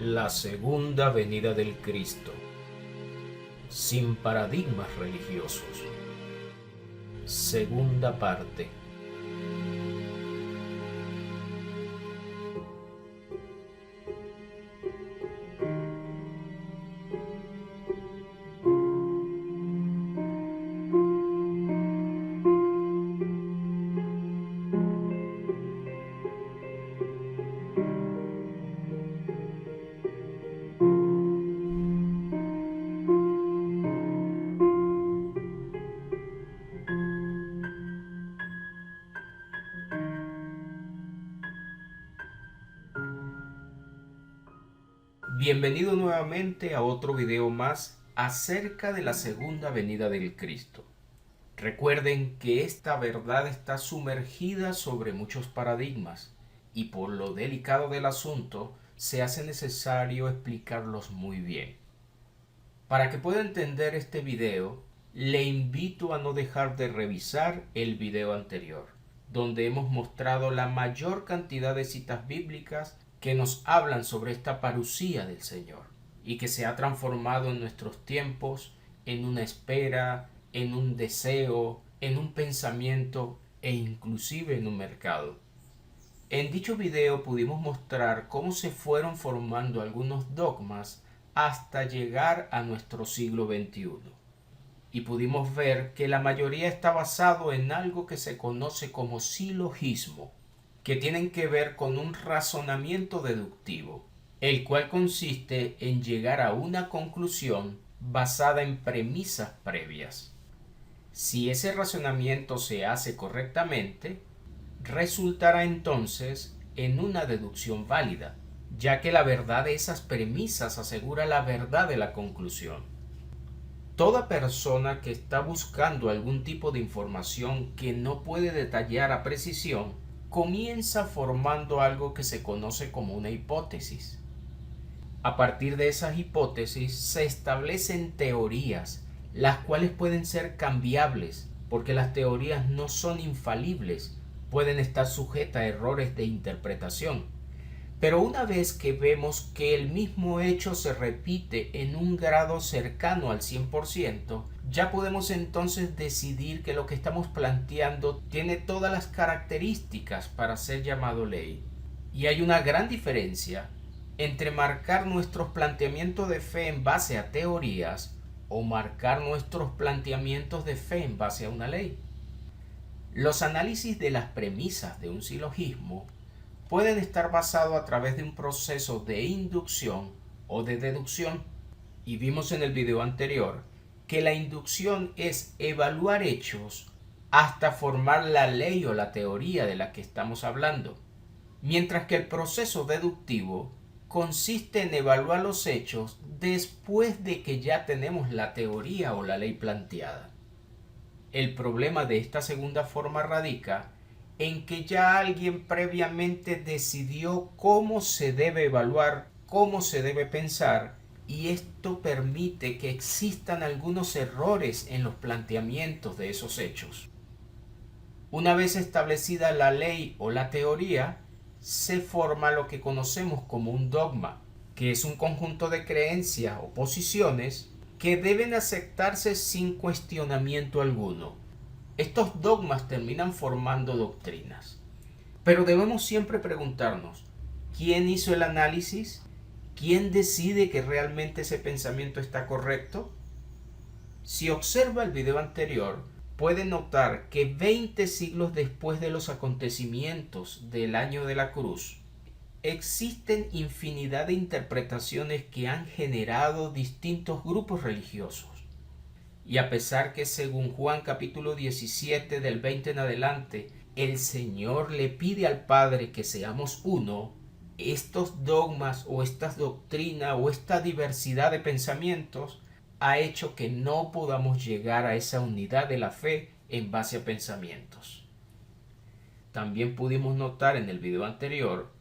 La segunda venida del Cristo, sin paradigmas religiosos. Segunda parte. Bienvenido nuevamente a otro video más acerca de la segunda venida del Cristo. Recuerden que esta verdad está sumergida sobre muchos paradigmas y por lo delicado del asunto se hace necesario explicarlos muy bien. Para que pueda entender este video, le invito a no dejar de revisar el video anterior, donde hemos mostrado la mayor cantidad de citas bíblicas que nos hablan sobre esta parucía del Señor y que se ha transformado en nuestros tiempos en una espera, en un deseo, en un pensamiento e inclusive en un mercado. En dicho video pudimos mostrar cómo se fueron formando algunos dogmas hasta llegar a nuestro siglo XXI. Y pudimos ver que la mayoría está basado en algo que se conoce como silogismo, que tienen que ver con un razonamiento deductivo, el cual consiste en llegar a una conclusión basada en premisas previas. Si ese razonamiento se hace correctamente, resultará entonces en una deducción válida, ya que la verdad de esas premisas asegura la verdad de la conclusión. Toda persona que está buscando algún tipo de información que no puede detallar a precisión, comienza formando algo que se conoce como una hipótesis. A partir de esas hipótesis se establecen teorías, las cuales pueden ser cambiables, porque las teorías no son infalibles, pueden estar sujetas a errores de interpretación. Pero una vez que vemos que el mismo hecho se repite en un grado cercano al 100%, ya podemos entonces decidir que lo que estamos planteando tiene todas las características para ser llamado ley. Y hay una gran diferencia entre marcar nuestros planteamientos de fe en base a teorías o marcar nuestros planteamientos de fe en base a una ley. Los análisis de las premisas de un silogismo pueden estar basados a través de un proceso de inducción o de deducción. Y vimos en el video anterior que la inducción es evaluar hechos hasta formar la ley o la teoría de la que estamos hablando, mientras que el proceso deductivo consiste en evaluar los hechos después de que ya tenemos la teoría o la ley planteada. El problema de esta segunda forma radica en que ya alguien previamente decidió cómo se debe evaluar, cómo se debe pensar, y esto permite que existan algunos errores en los planteamientos de esos hechos. Una vez establecida la ley o la teoría, se forma lo que conocemos como un dogma, que es un conjunto de creencias o posiciones que deben aceptarse sin cuestionamiento alguno. Estos dogmas terminan formando doctrinas. Pero debemos siempre preguntarnos, ¿quién hizo el análisis? ¿Quién decide que realmente ese pensamiento está correcto? Si observa el video anterior, puede notar que 20 siglos después de los acontecimientos del año de la cruz, existen infinidad de interpretaciones que han generado distintos grupos religiosos. Y a pesar que según Juan capítulo 17 del 20 en adelante, el Señor le pide al Padre que seamos uno, estos dogmas o estas doctrinas o esta diversidad de pensamientos ha hecho que no podamos llegar a esa unidad de la fe en base a pensamientos. También pudimos notar en el video anterior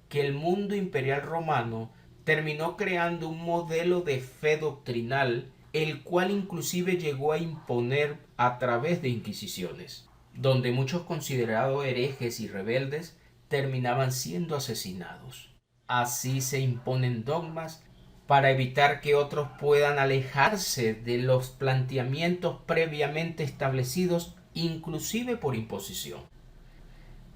que el mundo imperial romano terminó creando un modelo de fe doctrinal, el cual inclusive llegó a imponer a través de inquisiciones, donde muchos considerados herejes y rebeldes terminaban siendo asesinados. Así se imponen dogmas para evitar que otros puedan alejarse de los planteamientos previamente establecidos, inclusive por imposición.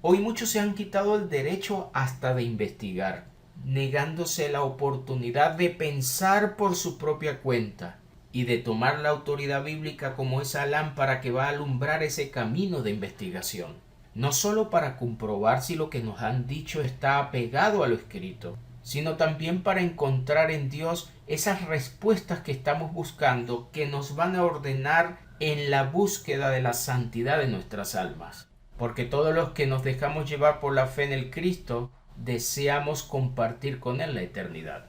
Hoy muchos se han quitado el derecho hasta de investigar, negándose la oportunidad de pensar por su propia cuenta y de tomar la autoridad bíblica como esa lámpara que va a alumbrar ese camino de investigación, no solo para comprobar si lo que nos han dicho está apegado a lo escrito, sino también para encontrar en Dios esas respuestas que estamos buscando, que nos van a ordenar en la búsqueda de la santidad de nuestras almas. Porque todos los que nos dejamos llevar por la fe en el Cristo, deseamos compartir con Él la eternidad.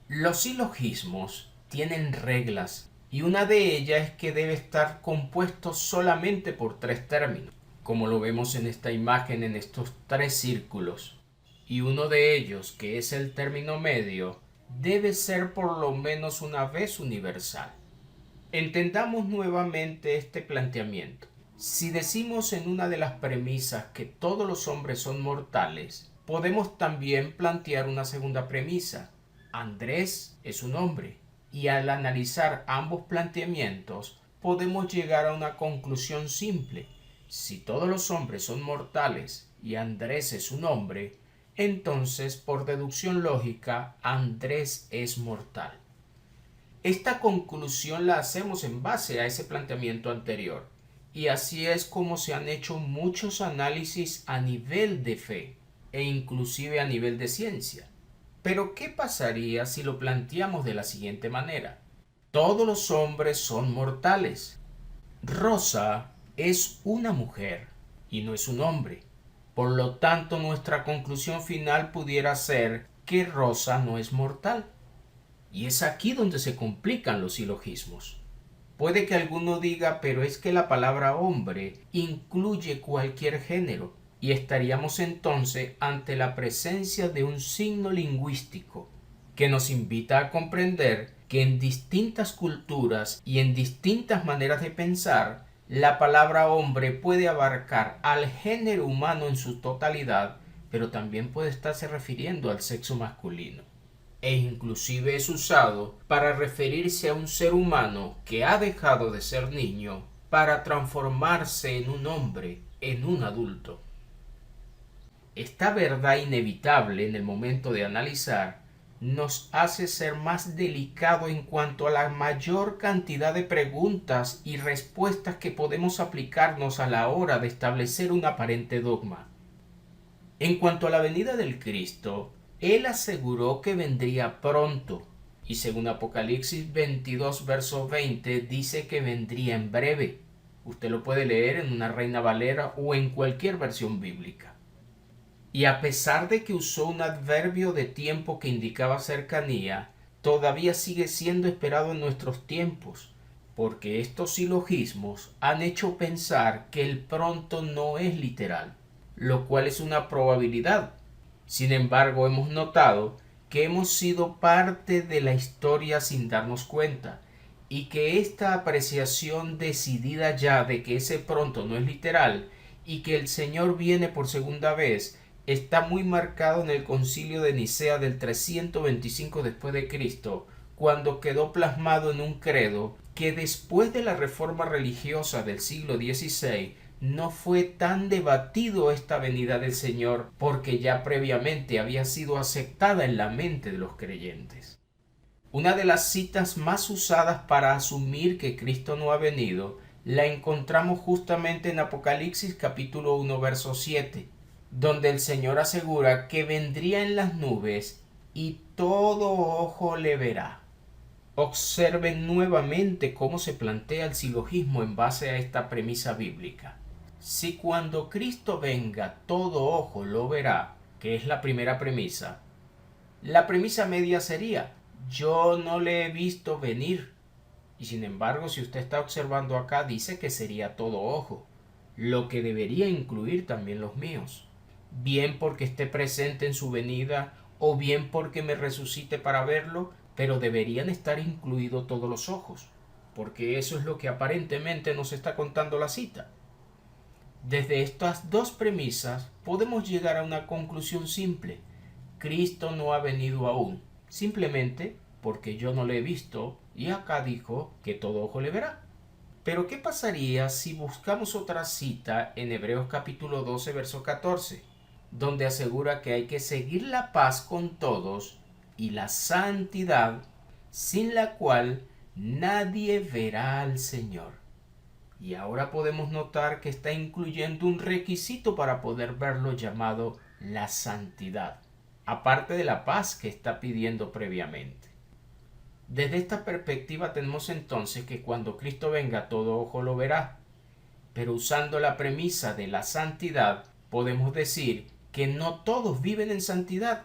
Los silogismos tienen reglas, y una de ellas es que debe estar compuesto solamente por 3 términos, como lo vemos en esta imagen en estos 3 círculos. Y uno de ellos, que es el término medio, debe ser por lo menos una vez universal. Entendamos nuevamente este planteamiento. Si decimos en una de las premisas que todos los hombres son mortales, podemos también plantear una segunda premisa. Andrés es un hombre, y al analizar ambos planteamientos podemos llegar a una conclusión simple. Si todos los hombres son mortales y Andrés es un hombre, entonces por deducción lógica Andrés es mortal. Esta conclusión la hacemos en base a ese planteamiento anterior, y así es como se han hecho muchos análisis a nivel de fe e inclusive a nivel de ciencia. Pero ¿qué pasaría si lo planteamos de la siguiente manera? Todos los hombres son mortales. Rosa es una mujer y no es un hombre. Por lo tanto, nuestra conclusión final pudiera ser que Rosa no es mortal. Y es aquí donde se complican los silogismos. Puede que alguno diga, pero es que la palabra hombre incluye cualquier género, y estaríamos entonces ante la presencia de un signo lingüístico que nos invita a comprender que en distintas culturas y en distintas maneras de pensar, la palabra hombre puede abarcar al género humano en su totalidad, pero también puede estarse refiriendo al sexo masculino. E inclusive es usado para referirse a un ser humano que ha dejado de ser niño para transformarse en un hombre, en un adulto. Esta verdad inevitable en el momento de analizar nos hace ser más delicado en cuanto a la mayor cantidad de preguntas y respuestas que podemos aplicarnos a la hora de establecer un aparente dogma. En cuanto a la venida del Cristo, Él aseguró que vendría pronto, y según Apocalipsis 22, verso 20, dice que vendría en breve. Usted lo puede leer en una Reina Valera o en cualquier versión bíblica. Y a pesar de que usó un adverbio de tiempo que indicaba cercanía, todavía sigue siendo esperado en nuestros tiempos, porque estos silogismos han hecho pensar que el pronto no es literal, lo cual es una probabilidad. Sin embargo, hemos notado que hemos sido parte de la historia sin darnos cuenta, y que esta apreciación decidida ya de que ese pronto no es literal y que el Señor viene por segunda vez está muy marcado en el Concilio de Nicea del 325 después de Cristo, cuando quedó plasmado en un credo que después de la reforma religiosa del siglo XVI no fue tan debatido esta venida del Señor, porque ya previamente había sido aceptada en la mente de los creyentes. Una de las citas más usadas para asumir que Cristo no ha venido la encontramos justamente en Apocalipsis capítulo 1 verso 7, donde el Señor asegura que vendría en las nubes y todo ojo le verá. Observen nuevamente cómo se plantea el silogismo en base a esta premisa bíblica. Si cuando Cristo venga todo ojo lo verá, que es la primera premisa, la premisa media sería: yo no le he visto venir. Y sin embargo, si usted está observando acá, dice que sería todo ojo, lo que debería incluir también los míos, bien porque esté presente en su venida o bien porque me resucite para verlo, pero deberían estar incluidos todos los ojos, porque eso es lo que aparentemente nos está contando la cita. Desde estas dos premisas podemos llegar a una conclusión simple: Cristo no ha venido aún, simplemente porque yo no le he visto y acá dijo que todo ojo le verá. Pero ¿qué pasaría si buscamos otra cita en Hebreos capítulo 12, verso 14, donde asegura que hay que seguir la paz con todos y la santidad, sin la cual nadie verá al Señor? Y ahora podemos notar que está incluyendo un requisito para poder verlo, llamado la santidad, aparte de la paz que está pidiendo previamente. Desde esta perspectiva tenemos entonces que cuando Cristo venga todo ojo lo verá, pero usando la premisa de la santidad podemos decir que no todos viven en santidad.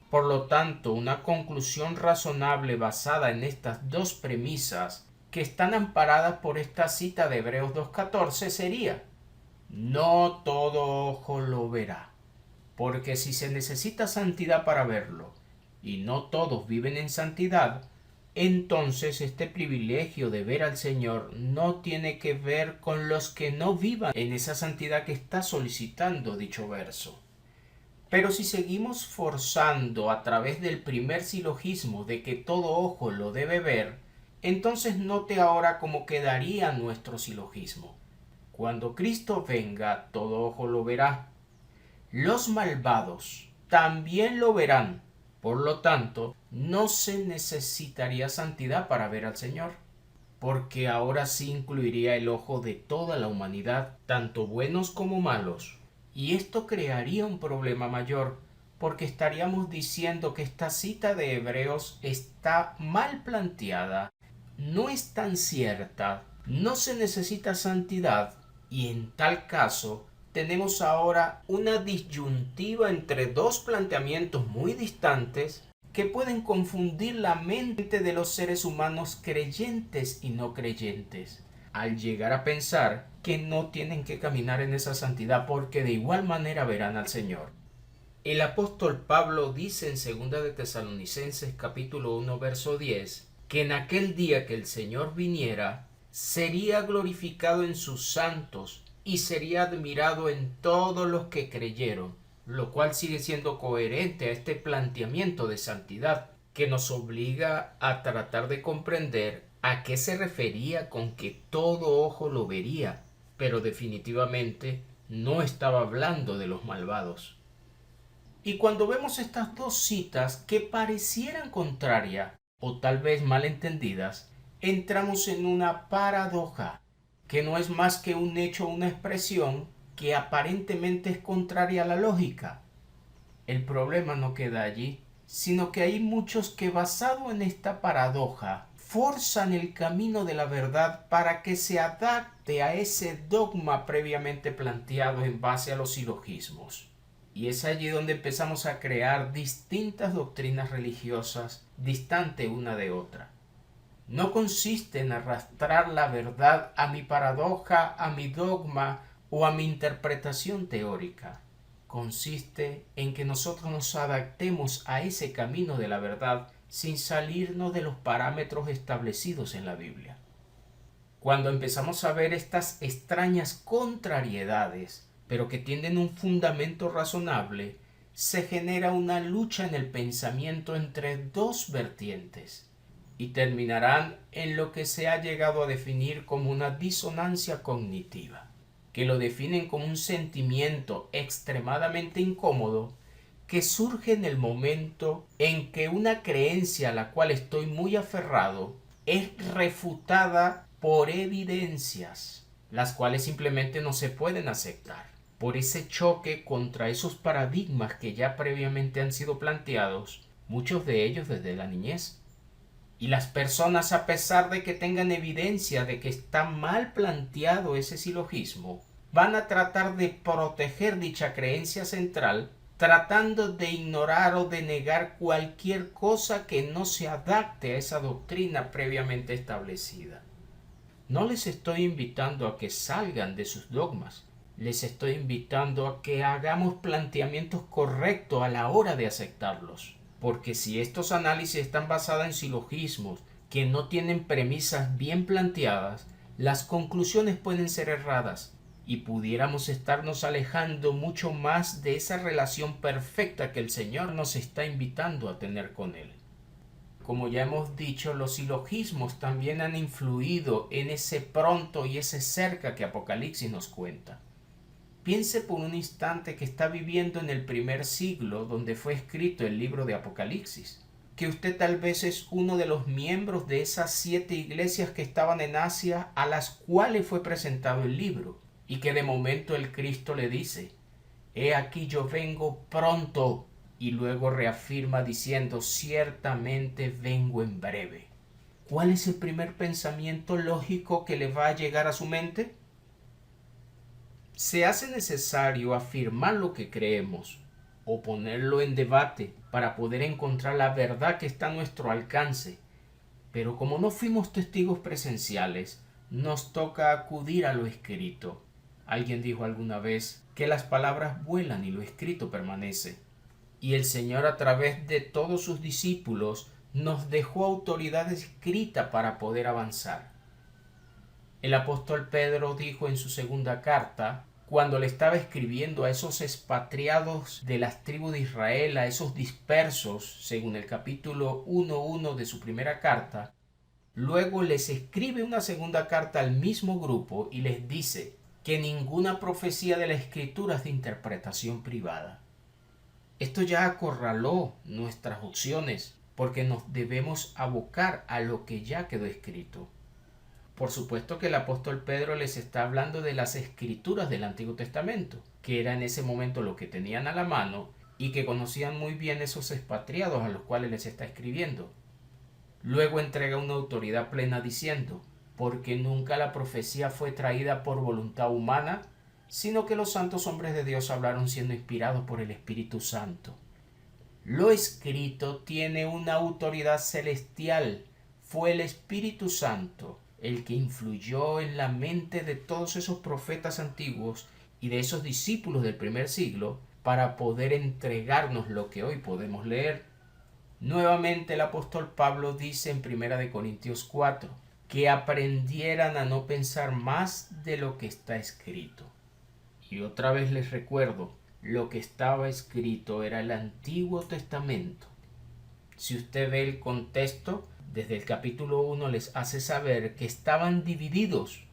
Por lo tanto, una conclusión razonable basada en estas dos premisas que están amparadas por esta cita de Hebreos 2.14 sería: no todo ojo lo verá, porque si se necesita santidad para verlo y no todos viven en santidad, entonces este privilegio de ver al Señor no tiene que ver con los que no vivan en esa santidad que está solicitando dicho verso. Pero si seguimos forzando a través del primer silogismo de que todo ojo lo debe ver, entonces note ahora cómo quedaría nuestro silogismo. Cuando Cristo venga, todo ojo lo verá. Los malvados también lo verán. Por lo tanto, no se necesitaría santidad para ver al Señor, porque ahora sí incluiría el ojo de toda la humanidad, tanto buenos como malos. Y esto crearía un problema mayor, porque estaríamos diciendo que esta cita de Hebreos está mal planteada, no es tan cierta, no se necesita santidad, y en tal caso tenemos ahora una disyuntiva entre dos planteamientos muy distantes que pueden confundir la mente de los seres humanos creyentes y no creyentes, al llegar a pensar que no tienen que caminar en esa santidad porque de igual manera verán al Señor. El apóstol Pablo dice en 2 de Tesalonicenses capítulo 1 verso 10 que en aquel día que el Señor viniera, sería glorificado en sus santos y sería admirado en todos los que creyeron, lo cual sigue siendo coherente a este planteamiento de santidad que nos obliga a tratar de comprender a qué se refería con que todo ojo lo vería, pero definitivamente no estaba hablando de los malvados. Y cuando vemos estas dos citas que parecieran contrarias o tal vez malentendidas, entramos en una paradoja, que no es más que un hecho o una expresión que aparentemente es contraria a la lógica. El problema no queda allí, sino que hay muchos que basado en esta paradoja forzan el camino de la verdad para que se adapte a ese dogma previamente planteado en base a los silogismos. Y es allí donde empezamos a crear distintas doctrinas religiosas distantes una de otra. No consiste en arrastrar la verdad a mi paradoja, a mi dogma o a mi interpretación teórica. Consiste en que nosotros nos adaptemos a ese camino de la verdad sin salirnos de los parámetros establecidos en la Biblia. Cuando empezamos a ver estas extrañas contrariedades, pero que tienen un fundamento razonable, se genera una lucha en el pensamiento entre dos vertientes y terminarán en lo que se ha llegado a definir como una disonancia cognitiva, que lo definen como un sentimiento extremadamente incómodo que surge en el momento en que una creencia a la cual estoy muy aferrado es refutada por evidencias, las cuales simplemente no se pueden aceptar. Por ese choque contra esos paradigmas que ya previamente han sido planteados, muchos de ellos desde la niñez. Y las personas, a pesar de que tengan evidencia de que está mal planteado ese silogismo, van a tratar de proteger dicha creencia central, tratando de ignorar o de negar cualquier cosa que no se adapte a esa doctrina previamente establecida. No les estoy invitando a que salgan de sus dogmas. Les estoy invitando a que hagamos planteamientos correctos a la hora de aceptarlos. Porque si estos análisis están basados en silogismos que no tienen premisas bien planteadas, las conclusiones pueden ser erradas y pudiéramos estarnos alejando mucho más de esa relación perfecta que el Señor nos está invitando a tener con Él. Como ya hemos dicho, los silogismos también han influido en ese pronto y ese cerca que Apocalipsis nos cuenta. Piense por un instante que está viviendo en el primer siglo donde fue escrito el libro de Apocalipsis, que usted tal vez es uno de los miembros de esas 7 iglesias que estaban en Asia a las cuales fue presentado el libro, y que de momento el Cristo le dice: «He aquí yo vengo pronto», y luego reafirma diciendo: «Ciertamente vengo en breve». ¿Cuál es el primer pensamiento lógico que le va a llegar a su mente? Se hace necesario afirmar lo que creemos o ponerlo en debate para poder encontrar la verdad que está a nuestro alcance. Pero como no fuimos testigos presenciales, nos toca acudir a lo escrito. Alguien dijo alguna vez que las palabras vuelan y lo escrito permanece. Y el Señor, a través de todos sus discípulos, nos dejó autoridad escrita para poder avanzar. El apóstol Pedro dijo en su segunda carta, cuando le estaba escribiendo a esos expatriados de las tribus de Israel, a esos dispersos, según el capítulo 1:1 de su primera carta, luego les escribe una segunda carta al mismo grupo y les dice que ninguna profecía de la Escritura es de interpretación privada. Esto ya acorraló nuestras opciones, porque nos debemos abocar a lo que ya quedó escrito. Por supuesto que el apóstol Pedro les está hablando de las escrituras del Antiguo Testamento, que era en ese momento lo que tenían a la mano y que conocían muy bien esos expatriados a los cuales les está escribiendo. Luego entrega una autoridad plena diciendo: «Porque nunca la profecía fue traída por voluntad humana, sino que los santos hombres de Dios hablaron siendo inspirados por el Espíritu Santo». Lo escrito tiene una autoridad celestial. Fue el Espíritu Santo el que influyó en la mente de todos esos profetas antiguos y de esos discípulos del primer siglo para poder entregarnos lo que hoy podemos leer. Nuevamente el apóstol Pablo dice en 1 Corintios 4 que aprendieran a no pensar más de lo que está escrito. Y otra vez les recuerdo, lo que estaba escrito era el Antiguo Testamento. Si usted ve el contexto, desde el capítulo 1 les hace saber que estaban divididos,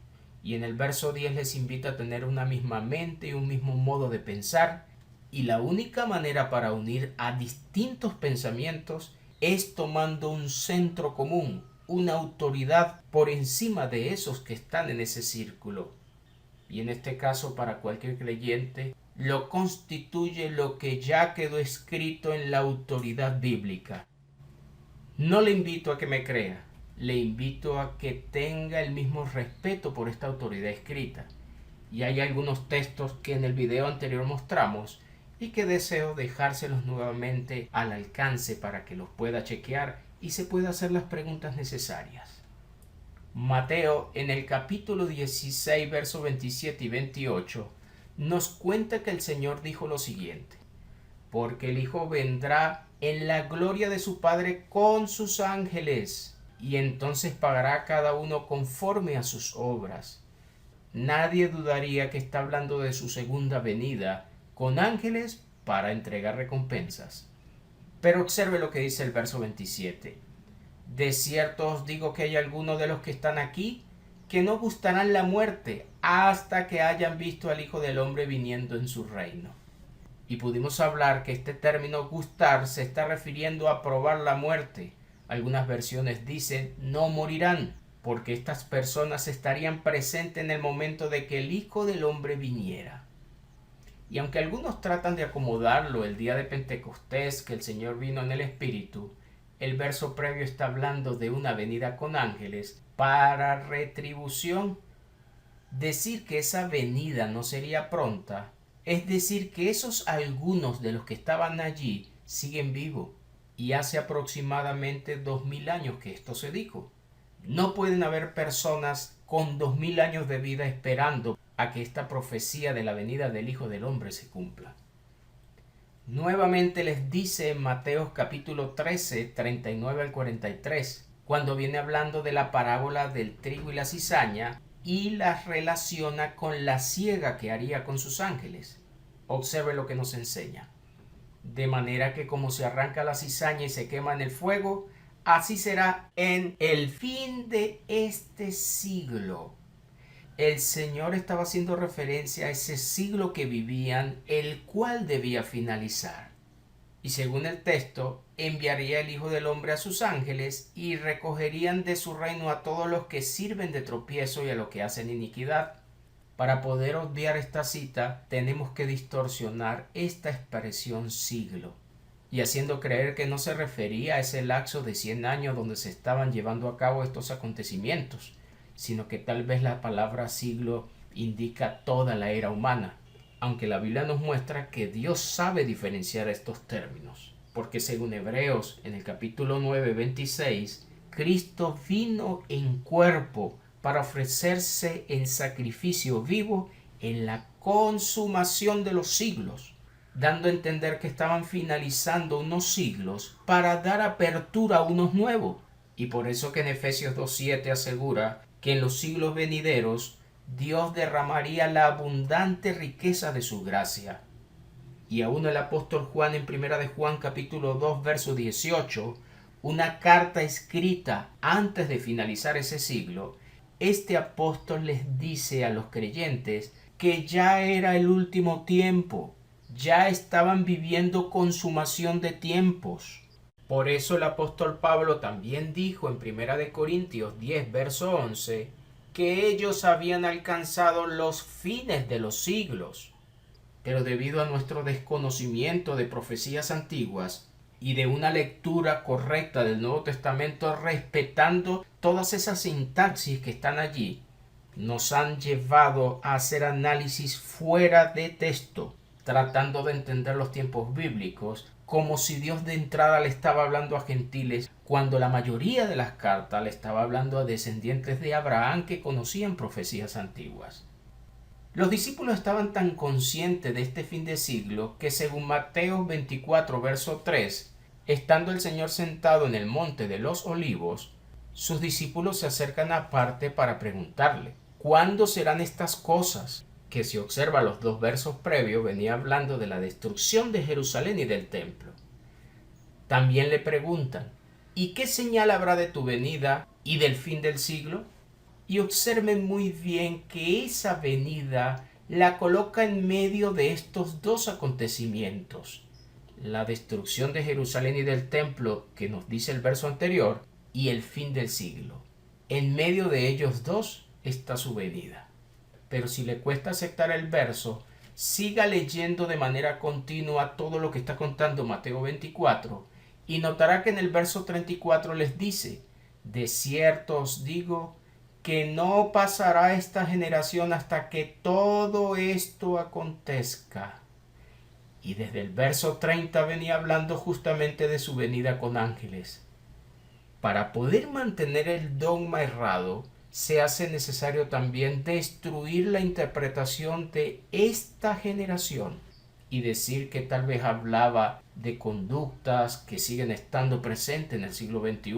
y en el verso 10 les invita a tener una misma mente y un mismo modo de pensar, y la única manera para unir a distintos pensamientos es tomando un centro común, una autoridad por encima de esos que están en ese círculo. Y en este caso, para cualquier creyente, lo constituye lo que ya quedó escrito en la autoridad bíblica. No le invito a que me crea, le invito a que tenga el mismo respeto por esta autoridad escrita. Y hay algunos textos que en el video anterior mostramos y que deseo dejárselos nuevamente al alcance para que los pueda chequear y se pueda hacer las preguntas necesarias. Mateo, en el capítulo 16, versos 27 y 28, nos cuenta que el Señor dijo lo siguiente: «Porque el Hijo vendrá en la gloria de su Padre con sus ángeles, y entonces pagará a cada uno conforme a sus obras». Nadie dudaría que está hablando de su segunda venida con ángeles para entregar recompensas. Pero observe lo que dice el verso 27. «De cierto os digo que hay algunos de los que están aquí que no gustarán la muerte hasta que hayan visto al Hijo del Hombre viniendo en su reino». Y pudimos hablar que este término gustar se está refiriendo a probar la muerte. Algunas versiones dicen no morirán, porque estas personas estarían presentes en el momento de que el Hijo del Hombre viniera. Y aunque algunos tratan de acomodarlo el día de Pentecostés, que el Señor vino en el Espíritu, el verso previo está hablando de una venida con ángeles para retribución. Decir que esa venida no sería pronta es decir que esos algunos de los que estaban allí siguen vivos, y hace aproximadamente 2000 años que esto se dijo. No pueden haber personas con 2000 años de vida esperando a que esta profecía de la venida del Hijo del Hombre se cumpla. Nuevamente les dice en Mateo capítulo 13, 39 al 43, cuando viene hablando de la parábola del trigo y la cizaña, y las relaciona con la siega que haría con sus ángeles. Observe lo que nos enseña. De manera que como se arranca la cizaña y se quema en el fuego, así será en el fin de este siglo. El Señor estaba haciendo referencia a ese siglo que vivían, el cual debía finalizar. Y según el texto, enviaría el Hijo del Hombre a sus ángeles y recogerían de su reino a todos los que sirven de tropiezo y a los que hacen iniquidad. Para poder obviar esta cita, tenemos que distorsionar esta expresión siglo, y haciendo creer que no se refería a ese lapso de 100 años donde se estaban llevando a cabo estos acontecimientos, sino que tal vez la palabra siglo indica toda la era humana, aunque la Biblia nos muestra que Dios sabe diferenciar estos términos, porque según Hebreos en el capítulo 9, 26, Cristo vino en cuerpo para ofrecerse en sacrificio vivo en la consumación de los siglos, dando a entender que estaban finalizando unos siglos para dar apertura a unos nuevos. Y por eso que en Efesios 2.7 asegura que en los siglos venideros Dios derramaría la abundante riqueza de su gracia. Y aún el apóstol Juan en primera de Juan capítulo 2 verso 18, una carta escrita antes de finalizar ese siglo, este apóstol les dice a los creyentes que ya era el último tiempo, ya estaban viviendo consumación de tiempos. Por eso el apóstol Pablo también dijo en primera de Corintios 10 verso 11 que ellos habían alcanzado los fines de los siglos. Pero debido a nuestro desconocimiento de profecías antiguas y de una lectura correcta del Nuevo Testamento respetando todas esas sintaxis que están allí, nos han llevado a hacer análisis fuera de texto, tratando de entender los tiempos bíblicos como si Dios de entrada le estaba hablando a gentiles, cuando la mayoría de las cartas le estaba hablando a descendientes de Abraham que conocían profecías antiguas. Los discípulos estaban tan conscientes de este fin de siglo que según Mateo 24 verso 3, estando el Señor sentado en el monte de los olivos, sus discípulos se acercan aparte para preguntarle, ¿cuándo serán estas cosas? Que si observa los dos versos previos venía hablando de la destrucción de Jerusalén y del templo. También le preguntan, ¿y qué señal habrá de tu venida y del fin del siglo? Y observen muy bien que esa venida la coloca en medio de estos dos acontecimientos, la destrucción de Jerusalén y del templo que nos dice el verso anterior y el fin del siglo. En medio de ellos dos está su venida. Pero si le cuesta aceptar el verso, siga leyendo de manera continua todo lo que está contando Mateo 24 y notará que en el verso 34 les dice, de cierto os digo que no pasará esta generación hasta que todo esto acontezca. Y desde el verso 30 venía hablando justamente de su venida con ángeles. Para poder mantener el dogma errado, se hace necesario también destruir la interpretación de esta generación y decir que tal vez hablaba de conductas que siguen estando presentes en el siglo XXI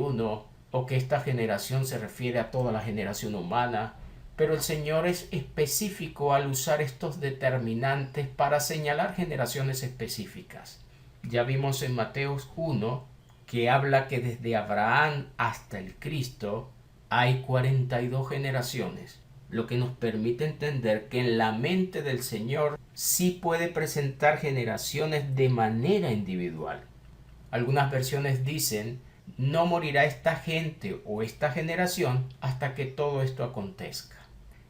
o que esta generación se refiere a toda la generación humana, pero el Señor es específico al usar estos determinantes para señalar generaciones específicas. Ya vimos en Mateo 1 que habla que desde Abraham hasta el Cristo hay 42 generaciones, lo que nos permite entender que en la mente del Señor sí puede presentar generaciones de manera individual. Algunas versiones dicen, no morirá esta gente o esta generación hasta que todo esto acontezca.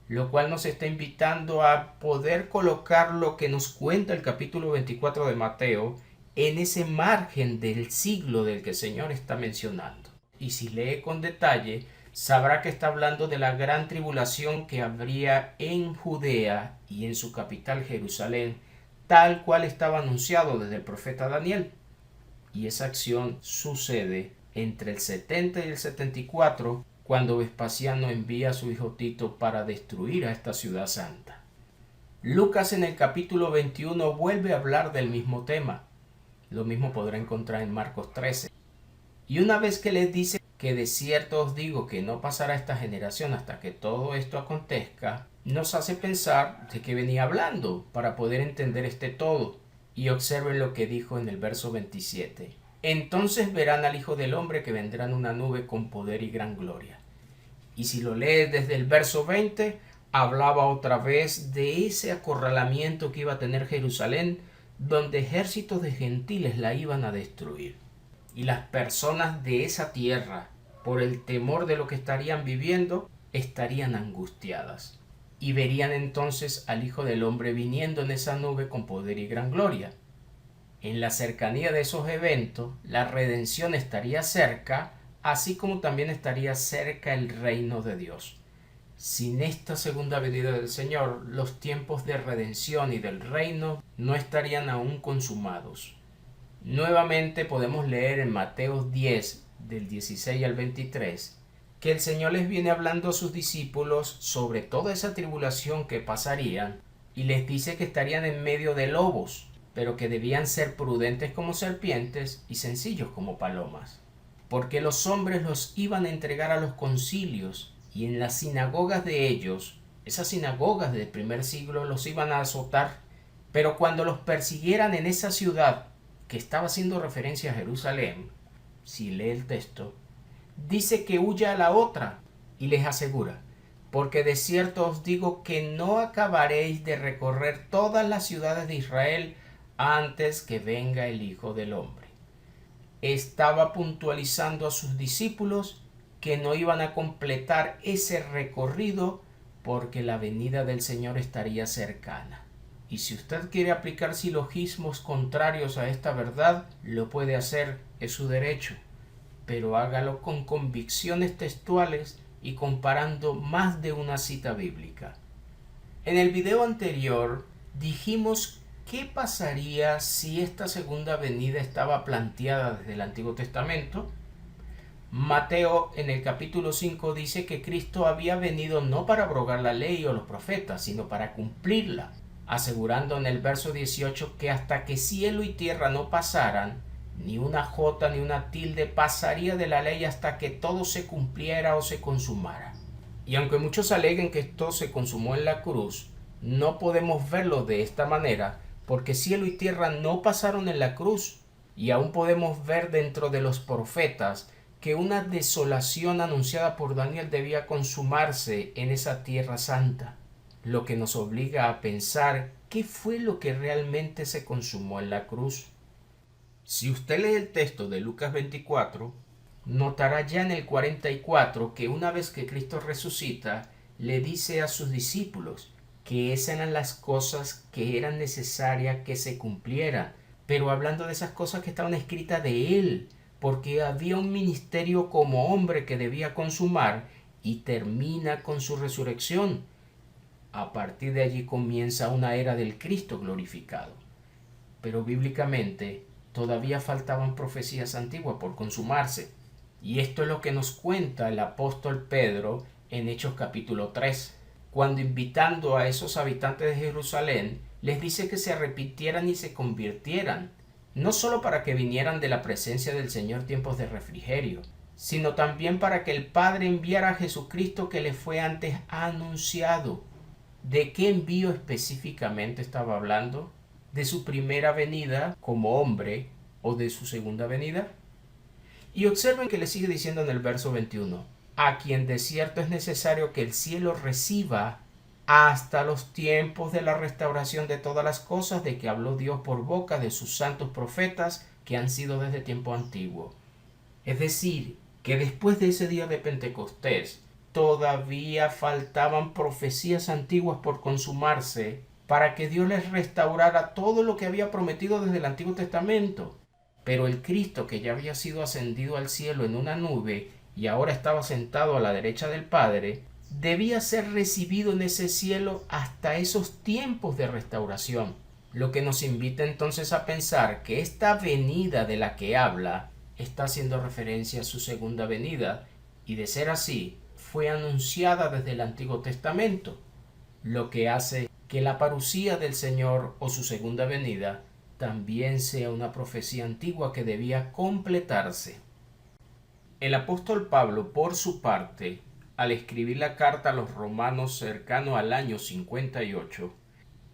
Lo cual nos está invitando a poder colocar lo que nos cuenta el capítulo 24 de Mateo en ese margen del siglo del que el Señor está mencionando. Y si lee con detalle, sabrá que está hablando de la gran tribulación que habría en Judea y en su capital Jerusalén, tal cual estaba anunciado desde el profeta Daniel. Y esa acción sucede entre el 70 y el 74, cuando Vespasiano envía a su hijo Tito para destruir a esta ciudad santa. Lucas en el capítulo 21 vuelve a hablar del mismo tema. Lo mismo podrá encontrar en Marcos 13. Y una vez que les dice que de cierto os digo que no pasará esta generación hasta que todo esto acontezca, nos hace pensar de qué venía hablando para poder entender este todo. Y observen lo que dijo en el verso 27. Entonces verán al Hijo del Hombre que vendrá en una nube con poder y gran gloria. Y si lo lees desde el verso 20, hablaba otra vez de ese acorralamiento que iba a tener Jerusalén, donde ejércitos de gentiles la iban a destruir. Y las personas de esa tierra, por el temor de lo que estarían viviendo, estarían angustiadas. Y verían entonces al Hijo del Hombre viniendo en esa nube con poder y gran gloria. En la cercanía de esos eventos, la redención estaría cerca, así como también estaría cerca el reino de Dios. Sin esta segunda venida del Señor, los tiempos de redención y del reino no estarían aún consumados. Nuevamente podemos leer en Mateo 10, del 16 al 23, que el Señor les viene hablando a sus discípulos sobre toda esa tribulación que pasarían y les dice que estarían en medio de lobos, pero que debían ser prudentes como serpientes y sencillos como palomas, porque los hombres los iban a entregar a los concilios y en las sinagogas de ellos, esas sinagogas del primer siglo, los iban a azotar, pero cuando los persiguieran en esa ciudad, que estaba haciendo referencia a Jerusalén, si lee el texto, dice que huya a la otra y les asegura, porque de cierto os digo que no acabaréis de recorrer todas las ciudades de Israel antes que venga el Hijo del Hombre. Estaba puntualizando a sus discípulos que no iban a completar ese recorrido porque la venida del Señor estaría cercana. Y si usted quiere aplicar silogismos contrarios a esta verdad, lo puede hacer, es su derecho, pero hágalo con convicciones textuales y comparando más de una cita bíblica. En el video anterior dijimos qué pasaría si esta segunda venida estaba planteada desde el Antiguo Testamento. Mateo en el capítulo 5 dice que Cristo había venido no para abrogar la ley o los profetas, sino para cumplirla, asegurando en el verso 18 que hasta que cielo y tierra no pasaran, ni una jota ni una tilde pasaría de la ley hasta que todo se cumpliera o se consumara. Y aunque muchos aleguen que esto se consumó en la cruz, no podemos verlo de esta manera, porque cielo y tierra no pasaron en la cruz, y aún podemos ver dentro de los profetas que una desolación anunciada por Daniel debía consumarse en esa tierra santa, lo que nos obliga a pensar qué fue lo que realmente se consumó en la cruz. Si usted lee el texto de Lucas 24, notará ya en el 44 que una vez que Cristo resucita, le dice a sus discípulos que esas eran las cosas que eran necesarias que se cumplieran, pero hablando de esas cosas que estaban escritas de Él, porque había un ministerio como hombre que debía consumar y termina con su resurrección. A partir de allí comienza una era del Cristo glorificado. Pero bíblicamente todavía faltaban profecías antiguas por consumarse. Y esto es lo que nos cuenta el apóstol Pedro en Hechos capítulo 3, cuando invitando a esos habitantes de Jerusalén, les dice que se arrepintieran y se convirtieran, no solo para que vinieran de la presencia del Señor tiempos de refrigerio, sino también para que el Padre enviara a Jesucristo que le fue antes anunciado. ¿De qué envío específicamente estaba hablando? ¿De su primera venida como hombre o de su segunda venida? Y observen que le sigue diciendo en el verso 21, a quien de cierto es necesario que el cielo reciba hasta los tiempos de la restauración de todas las cosas de que habló Dios por boca de sus santos profetas que han sido desde tiempo antiguo. Es decir, que después de ese día de Pentecostés todavía faltaban profecías antiguas por consumarse para que Dios les restaurara todo lo que había prometido desde el Antiguo Testamento. Pero el Cristo, que ya había sido ascendido al cielo en una nube y ahora estaba sentado a la derecha del Padre, debía ser recibido en ese cielo hasta esos tiempos de restauración. Lo que nos invita entonces a pensar que esta venida de la que habla está haciendo referencia a su segunda venida, y de ser así, fue anunciada desde el Antiguo Testamento, lo que hace que la parucía del Señor o su segunda venida también sea una profecía antigua que debía completarse. El apóstol Pablo, por su parte, al escribir la carta a los romanos cercano al año 58,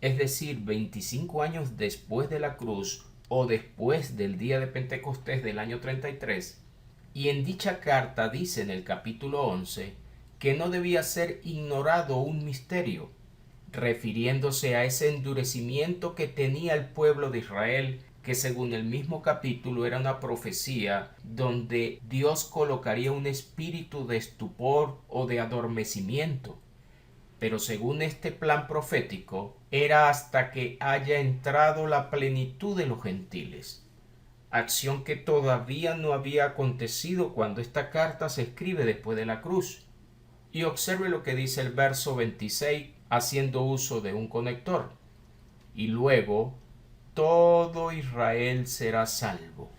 es decir, 25 años después de la cruz o después del día de Pentecostés del año 33, y en dicha carta dice en el capítulo 11 que no debía ser ignorado un misterio, refiriéndose a ese endurecimiento que tenía el pueblo de Israel, que según el mismo capítulo era una profecía donde Dios colocaría un espíritu de estupor o de adormecimiento. Pero según este plan profético, era hasta que haya entrado la plenitud de los gentiles, acción que todavía no había acontecido cuando esta carta se escribe después de la cruz. Y observe lo que dice el verso 26 haciendo uso de un conector. Y luego todo Israel será salvo.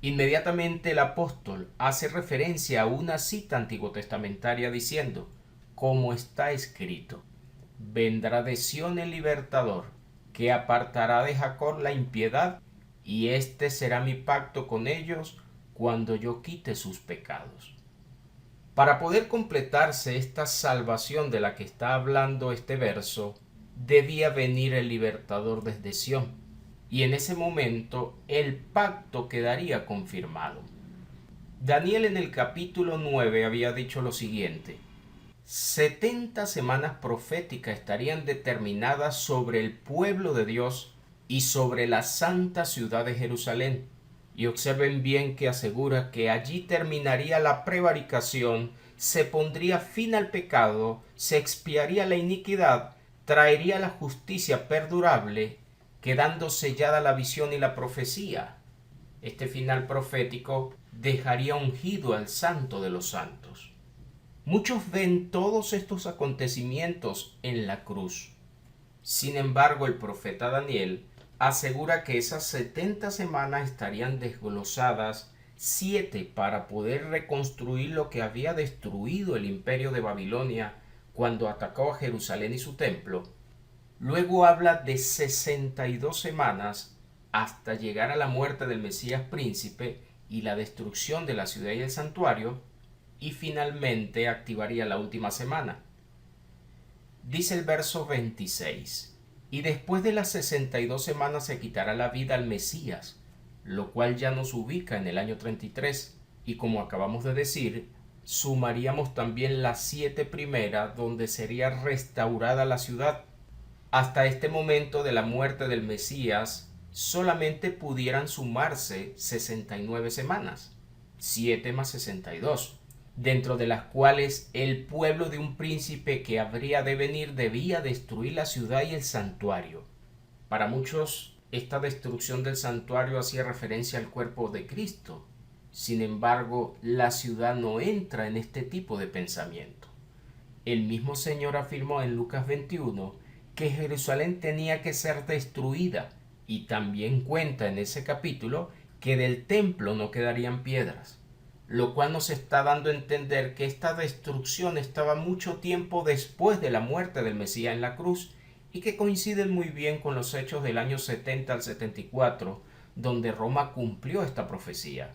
Inmediatamente el apóstol hace referencia a una cita antiguo testamentaria diciendo, como está escrito, vendrá de Sión el libertador, que apartará de Jacob la impiedad, y este será mi pacto con ellos cuando yo quite sus pecados. Para poder completarse esta salvación de la que está hablando este verso, debía venir el libertador desde Sión, y en ese momento el pacto quedaría confirmado. Daniel en el capítulo 9 había dicho lo siguiente: 70 semanas proféticas estarían determinadas sobre el pueblo de Dios y sobre la santa ciudad de Jerusalén. Y observen bien que asegura que allí terminaría la prevaricación, se pondría fin al pecado, se expiaría la iniquidad, traería la justicia perdurable, quedando sellada la visión y la profecía. Este final profético dejaría ungido al Santo de los Santos. Muchos ven todos estos acontecimientos en la cruz. Sin embargo, el profeta Daniel asegura que esas 70 semanas estarían desglosadas 7 para poder reconstruir lo que había destruido el imperio de Babilonia cuando atacó a Jerusalén y su templo. Luego habla de 62 semanas hasta llegar a la muerte del Mesías príncipe y la destrucción de la ciudad y el santuario, y finalmente activaría la última semana. Dice el verso 26: y después de las 62 semanas se quitará la vida al Mesías, lo cual ya nos ubica en el año 33, y como acabamos de decir, sumaríamos también las 7 primeras donde sería restaurada la ciudad. Hasta este momento de la muerte del Mesías solamente pudieran sumarse 69 semanas, 7 más 62, dentro de las cuales el pueblo de un príncipe que habría de venir debía destruir la ciudad y el santuario. Para muchos, esta destrucción del santuario hacía referencia al cuerpo de Cristo. Sin embargo, la ciudad no entra en este tipo de pensamiento. El mismo Señor afirmó en Lucas 21 que Jerusalén tenía que ser destruida, y también cuenta en ese capítulo que del templo no quedarían piedras, lo cual nos está dando a entender que esta destrucción estaba mucho tiempo después de la muerte del Mesías en la cruz, y que coinciden muy bien con los hechos del año 70 al 74, donde Roma cumplió esta profecía.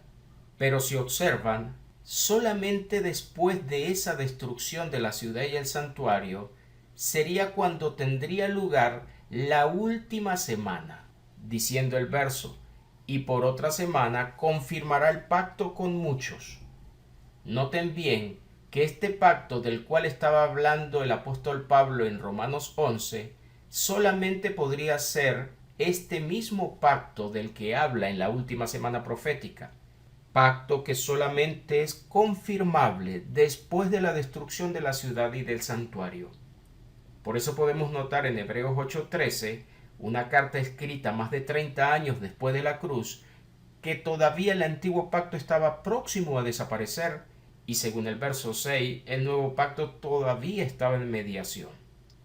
Pero si observan, solamente después de esa destrucción de la ciudad y el santuario sería cuando tendría lugar la última semana, diciendo el verso: y por otra semana confirmará el pacto con muchos. Noten bien que este pacto del cual estaba hablando el apóstol Pablo en Romanos 11 solamente podría ser este mismo pacto del que habla en la última semana profética, pacto que solamente es confirmable después de la destrucción de la ciudad y del santuario. Por eso podemos notar en Hebreos 8:13, una carta escrita más de 30 años después de la cruz, que todavía el antiguo pacto estaba próximo a desaparecer, y según el verso 6, el nuevo pacto todavía estaba en mediación.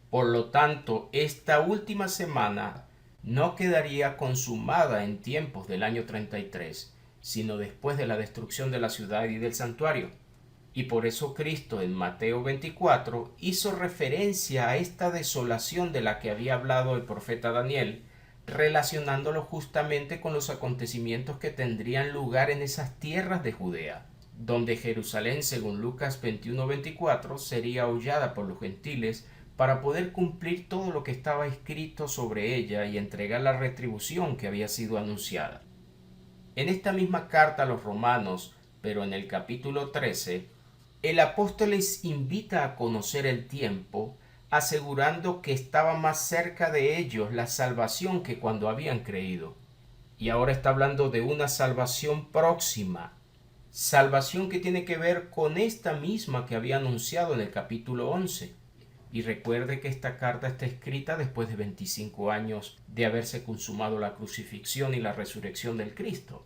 Por lo tanto, esta última semana no quedaría consumada en tiempos del año 33, sino después de la destrucción de la ciudad y del santuario. Y por eso Cristo en Mateo 24 hizo referencia a esta desolación de la que había hablado el profeta Daniel, relacionándolo justamente con los acontecimientos que tendrían lugar en esas tierras de Judea. donde Jerusalén, según Lucas 21:24, sería hollada por los gentiles para poder cumplir todo lo que estaba escrito sobre ella y entregar la retribución que había sido anunciada. En esta misma carta a los romanos, pero en el capítulo 13, el apóstol les invita a conocer el tiempo, asegurando que estaba más cerca de ellos la salvación que cuando habían creído. Y ahora está hablando de una salvación próxima, salvación que tiene que ver con esta misma que había anunciado en el capítulo 11. Y recuerde que esta carta está escrita después de 25 años de haberse consumado la crucifixión y la resurrección del Cristo.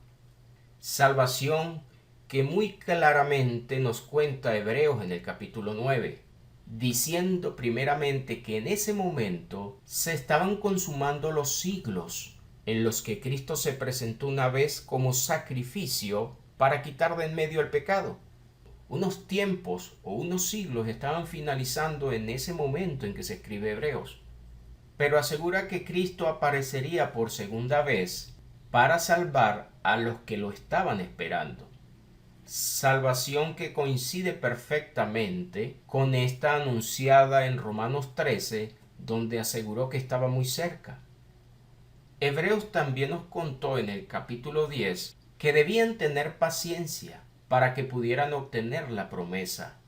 Salvación que muy claramente nos cuenta Hebreos en el capítulo 9, diciendo primeramente que en ese momento se estaban consumando los siglos en los que Cristo se presentó una vez como sacrificio para quitar de en medio el pecado. Unos tiempos o unos siglos estaban finalizando en ese momento en que se escribe Hebreos, pero asegura que Cristo aparecería por segunda vez para salvar a los que lo estaban esperando. Salvación que coincide perfectamente con esta anunciada en Romanos 13, donde aseguró que estaba muy cerca. Hebreos también nos contó en el capítulo 10 que debían tener paciencia para que pudieran obtener la promesa.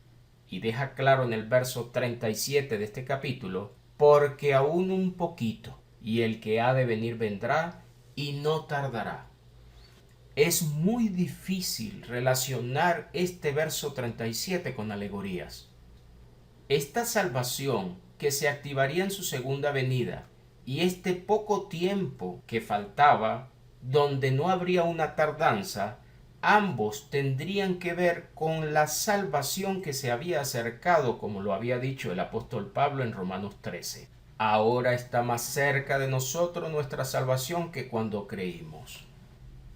Y deja claro en el verso 37 de este capítulo, porque aún un poquito, y el que ha de venir vendrá, y no tardará. Es muy difícil relacionar este verso 37 con alegorías. Esta salvación que se activaría en su segunda venida y este poco tiempo que faltaba, donde no habría una tardanza, ambos tendrían que ver con la salvación que se había acercado, como lo había dicho el apóstol Pablo en Romanos 13. Ahora está más cerca de nosotros nuestra salvación que cuando creímos.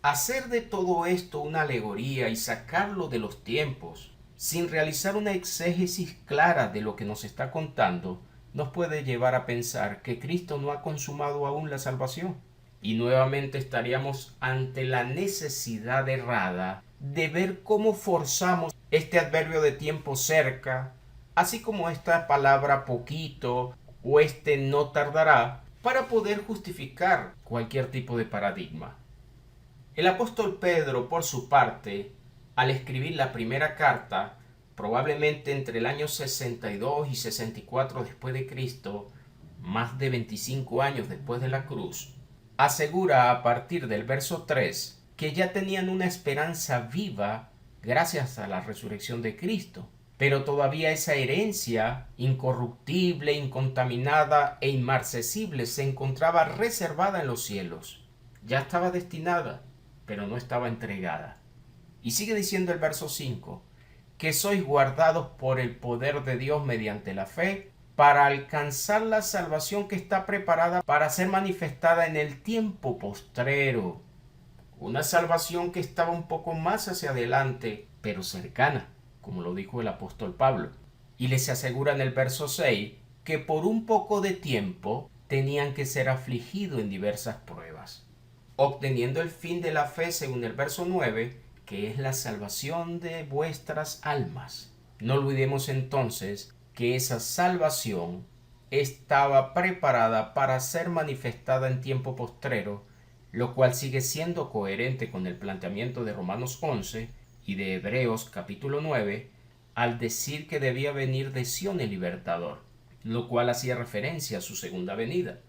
Hacer de todo esto una alegoría y sacarlo de los tiempos, sin realizar una exégesis clara de lo que nos está contando, nos puede llevar a pensar que Cristo no ha consumado aún la salvación. Y nuevamente estaríamos ante la necesidad errada de ver cómo forzamos este adverbio de tiempo cerca, así como esta palabra poquito o este no tardará, para poder justificar cualquier tipo de paradigma. El apóstol Pedro, por su parte, al escribir la primera carta, probablemente entre el año 62 y 64 después de Cristo, más de 25 años después de la cruz, asegura a partir del verso 3 que ya tenían una esperanza viva gracias a la resurrección de Cristo, pero todavía esa herencia incorruptible, incontaminada e inmarcesible se encontraba reservada en los cielos. Ya estaba destinada, pero no estaba entregada. Y sigue diciendo el verso 5, que sois guardados por el poder de Dios mediante la fe, para alcanzar la salvación que está preparada para ser manifestada en el tiempo postrero. Una salvación que estaba un poco más hacia adelante, pero cercana, como lo dijo el apóstol Pablo. Y les asegura en el verso 6 que por un poco de tiempo tenían que ser afligidos en diversas pruebas, obteniendo el fin de la fe según el verso 9, que es la salvación de vuestras almas. No olvidemos entonces que esa salvación estaba preparada para ser manifestada en tiempo postrero, lo cual sigue siendo coherente con el planteamiento de Romanos 11 y de Hebreos capítulo 9, al decir que debía venir de Sión el libertador, lo cual hacía referencia a su segunda venida.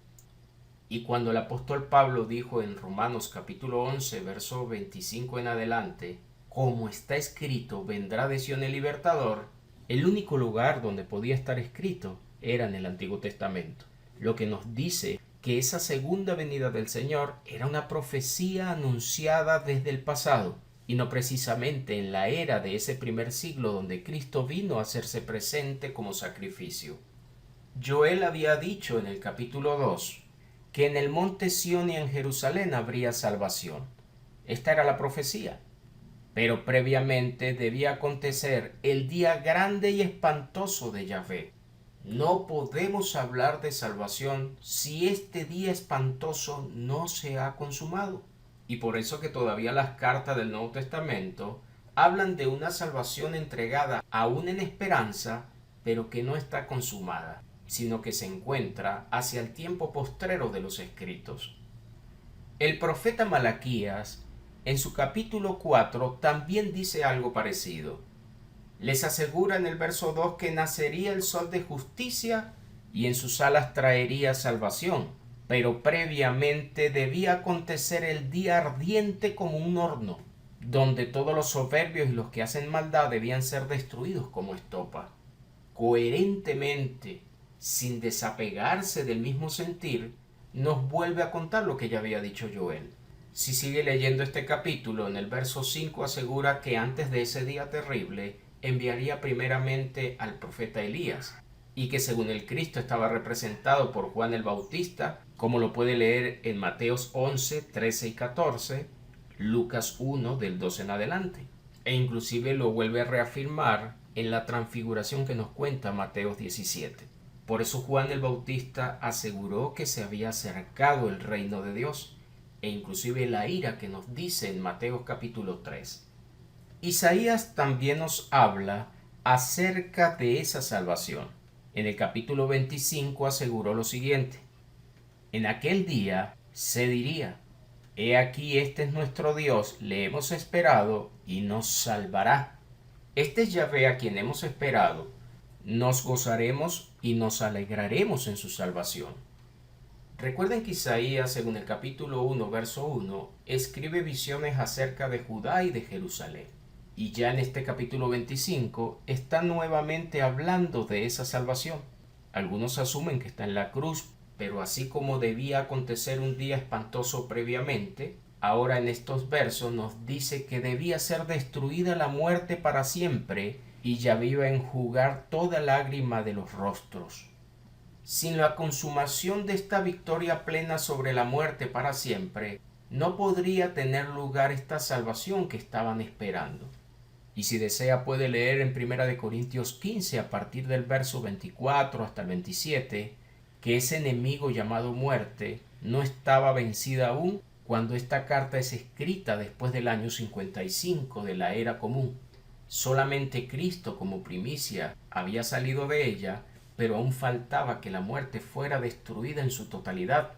Y cuando el apóstol Pablo dijo en Romanos capítulo 11, verso 25 en adelante, como está escrito, vendrá de Sión el libertador, el único lugar donde podía estar escrito era en el Antiguo Testamento, lo que nos dice que esa segunda venida del Señor era una profecía anunciada desde el pasado, y no precisamente en la era de ese primer siglo donde Cristo vino a hacerse presente como sacrificio. Joel había dicho en el capítulo 2 que en el monte Sión y en Jerusalén habría salvación. Esta era la profecía. Pero previamente debía acontecer el día grande y espantoso de Yahvé. No podemos hablar de salvación si este día espantoso no se ha consumado. Y por eso que todavía las cartas del Nuevo Testamento hablan de una salvación entregada aún en esperanza, pero que no está consumada, sino que se encuentra hacia el tiempo postrero de los escritos. El profeta Malaquías, en su capítulo 4, también dice algo parecido. Les asegura en el verso 2 que nacería el sol de justicia y en sus alas traería salvación, pero previamente debía acontecer el día ardiente como un horno, donde todos los soberbios y los que hacen maldad debían ser destruidos como estopa. Coherentemente, sin desapegarse del mismo sentir, nos vuelve a contar lo que ya había dicho Joel. Si sigue leyendo este capítulo, en el verso 5 asegura que antes de ese día terrible enviaría primeramente al profeta Elías, y que según el Cristo estaba representado por Juan el Bautista, como lo puede leer en Mateos 11, 13 y 14, Lucas 1 del 12 en adelante, e inclusive lo vuelve a reafirmar en la transfiguración que nos cuenta Mateos 17. Por eso Juan el Bautista aseguró que se había acercado el reino de Dios, e inclusive la ira que nos dice en Mateos capítulo 3. Isaías también nos habla acerca de esa salvación. En el capítulo 25 aseguró lo siguiente: en aquel día se diría, he aquí este es nuestro Dios, le hemos esperado y nos salvará. Este es Yahvé a quien hemos esperado, nos gozaremos y nos alegraremos en su salvación. Recuerden que Isaías, según el capítulo 1, verso 1, escribe visiones acerca de Judá y de Jerusalén. Y ya en este capítulo 25 está nuevamente hablando de esa salvación. Algunos asumen que está en la cruz, pero así como debía acontecer un día espantoso previamente, ahora en estos versos nos dice que debía ser destruida la muerte para siempre y ya iba a enjugar toda lágrima de los rostros. Sin la consumación de esta victoria plena sobre la muerte para siempre, no podría tener lugar esta salvación que estaban esperando. Y si desea puede leer en 1 Corintios 15 a partir del verso 24 hasta el 27, que ese enemigo llamado muerte no estaba vencida aún cuando esta carta es escrita después del año 55 de la era común. Solamente Cristo como primicia había salido de ella, pero aún faltaba que la muerte fuera destruida en su totalidad.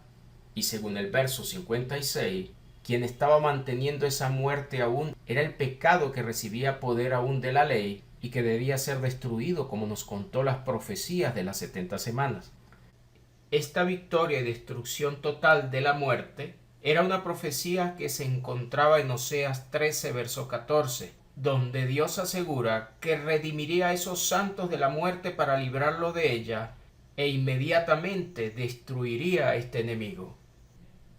Y según el verso 56, quien estaba manteniendo esa muerte aún era el pecado que recibía poder aún de la ley y que debía ser destruido, como nos contó las profecías de las 70 semanas. Esta victoria y destrucción total de la muerte era una profecía que se encontraba en Oseas 13, verso 14, donde Dios asegura que redimiría a esos santos de la muerte para librarlo de ella e inmediatamente destruiría a este enemigo.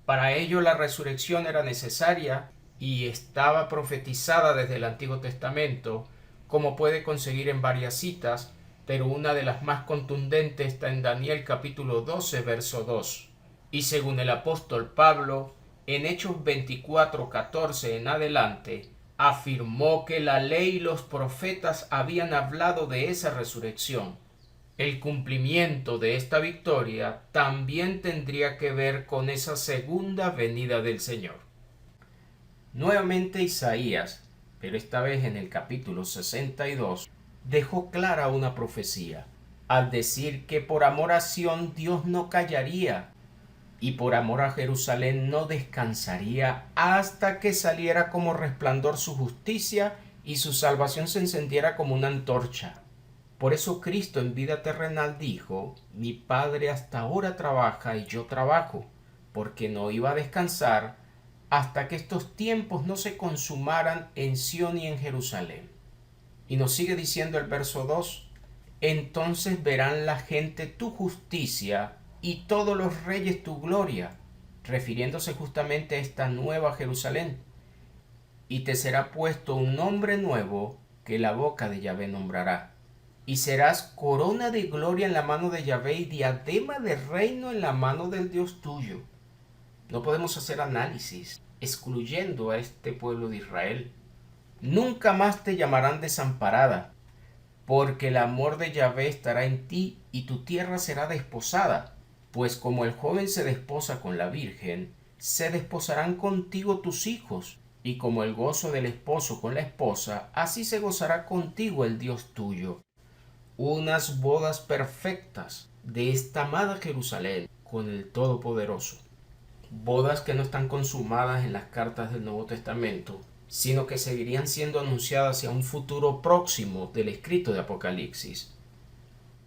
Para ello la resurrección era necesaria y estaba profetizada desde el Antiguo Testamento, como puede conseguir en varias citas, pero una de las más contundentes está en Daniel capítulo 12, verso 2. Y según el apóstol Pablo, en Hechos 24, 14 en adelante, afirmó que la ley y los profetas habían hablado de esa resurrección. El cumplimiento de esta victoria también tendría que ver con esa segunda venida del Señor. Nuevamente Isaías, pero esta vez en el capítulo 62, dejó clara una profecía, al decir que por amor a Sión Dios no callaría, y por amor a Jerusalén no descansaría hasta que saliera como resplandor su justicia y su salvación se encendiera como una antorcha. Por eso Cristo en vida terrenal dijo, mi Padre hasta ahora trabaja y yo trabajo, porque no iba a descansar hasta que estos tiempos no se consumaran en Sión y en Jerusalén. Y nos sigue diciendo el verso 2, entonces verán la gente tu justicia y todos los reyes tu gloria, refiriéndose justamente a esta nueva Jerusalén. Y te será puesto un nombre nuevo que la boca de Yahvé nombrará. Y serás corona de gloria en la mano de Yahvé y diadema de reino en la mano del Dios tuyo. No podemos hacer análisis excluyendo a este pueblo de Israel. Nunca más te llamarán desamparada, porque el amor de Yahvé estará en ti y tu tierra será desposada. Pues como el joven se desposa con la virgen, se desposarán contigo tus hijos, Y como el gozo del esposo con la esposa, así se gozará contigo el Dios tuyo. Unas bodas perfectas de esta amada Jerusalén con el Todopoderoso. Bodas que no están consumadas en las cartas del Nuevo Testamento, sino que seguirían siendo anunciadas hacia un futuro próximo del escrito de Apocalipsis.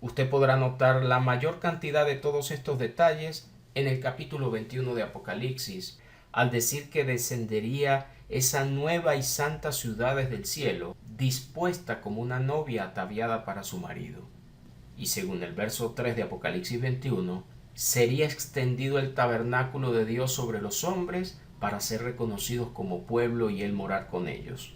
Usted podrá notar la mayor cantidad de todos estos detalles en el capítulo 21 de Apocalipsis, al decir que descendería esa nueva y santa ciudad desde el cielo, dispuesta como una novia ataviada para su marido. Y según el verso 3 de Apocalipsis 21, sería extendido el tabernáculo de Dios sobre los hombres para ser reconocidos como pueblo y él morar con ellos.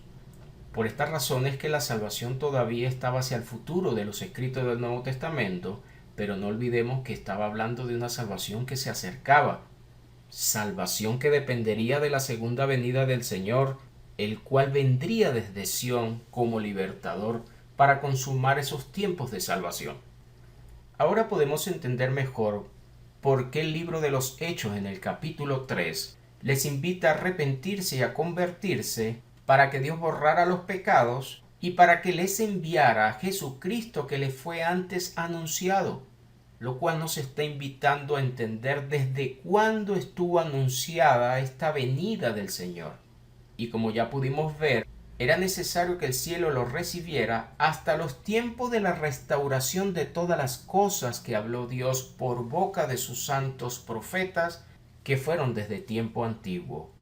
Por esta razón es que la salvación todavía estaba hacia el futuro de los escritos del Nuevo Testamento, pero no olvidemos que estaba hablando de una salvación que se acercaba, salvación que dependería de la segunda venida del Señor, el cual vendría desde Sión como libertador para consumar esos tiempos de salvación. Ahora podemos entender mejor por qué el libro de los Hechos en el capítulo 3 les invita a arrepentirse y a convertirse para que Dios borrara los pecados y para que les enviara a Jesucristo que les fue antes anunciado, lo cual nos está invitando a entender desde cuándo estuvo anunciada esta venida del Señor. Y como ya pudimos ver, era necesario que el cielo lo recibiera hasta los tiempos de la restauración de todas las cosas que habló Dios por boca de sus santos profetas que fueron desde tiempo antiguo.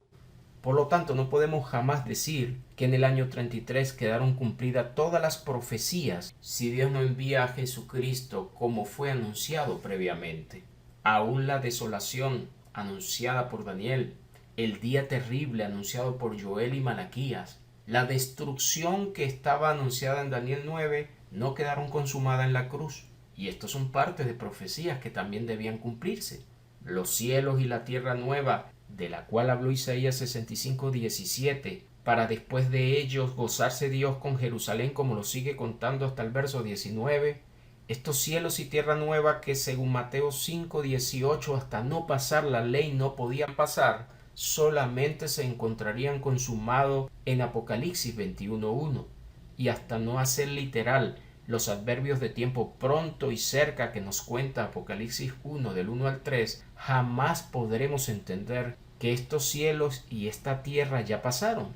Por lo tanto, no podemos jamás decir que en el año 33 quedaron cumplidas todas las profecías si Dios no envía a Jesucristo como fue anunciado previamente. Aún la desolación anunciada por Daniel, el día terrible anunciado por Joel y Malaquías, la destrucción que estaba anunciada en Daniel 9 no quedaron consumadas en la cruz. Y estos son partes de profecías que también debían cumplirse. Los cielos y la tierra nueva, de la cual habló Isaías 65:17, para después de ellos gozarse Dios con Jerusalén, como lo sigue contando hasta el verso 19. Estos cielos y tierra nueva que según Mateo 5:18 hasta no pasar la ley no podían pasar, solamente se encontrarían consumados en Apocalipsis 21:1, y hasta no hacer literal los adverbios de tiempo pronto y cerca que nos cuenta Apocalipsis 1 del 1 al 3, jamás podremos entender que estos cielos y esta tierra ya pasaron.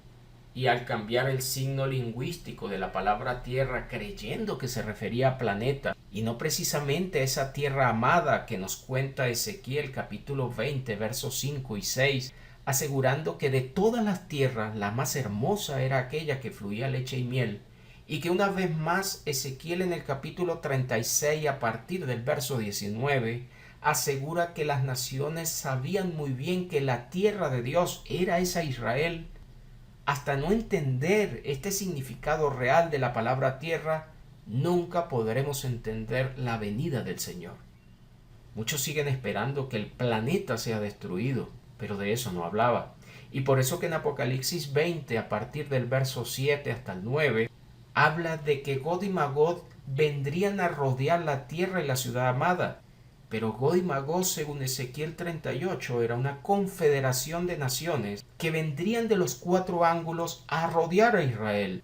Y al cambiar el signo lingüístico de la palabra tierra creyendo que se refería a planeta y no precisamente a esa tierra amada que nos cuenta Ezequiel capítulo 20 versos 5 y 6, asegurando que de todas las tierras la más hermosa era aquella que fluía leche y miel, y que una vez más Ezequiel en el capítulo 36 a partir del verso 19 asegura que las naciones sabían muy bien que la tierra de Dios era esa Israel. Hasta no entender este significado real de la palabra tierra, nunca podremos entender la venida del Señor. Muchos siguen esperando que el planeta sea destruido, pero de eso no hablaba. Y por eso que en Apocalipsis 20, a partir del verso 7 hasta el 9, habla de que Gog y Magog vendrían a rodear la tierra y la ciudad amada. Pero Gog y Magog, según Ezequiel 38, era una confederación de naciones que vendrían de los cuatro ángulos a rodear a Israel.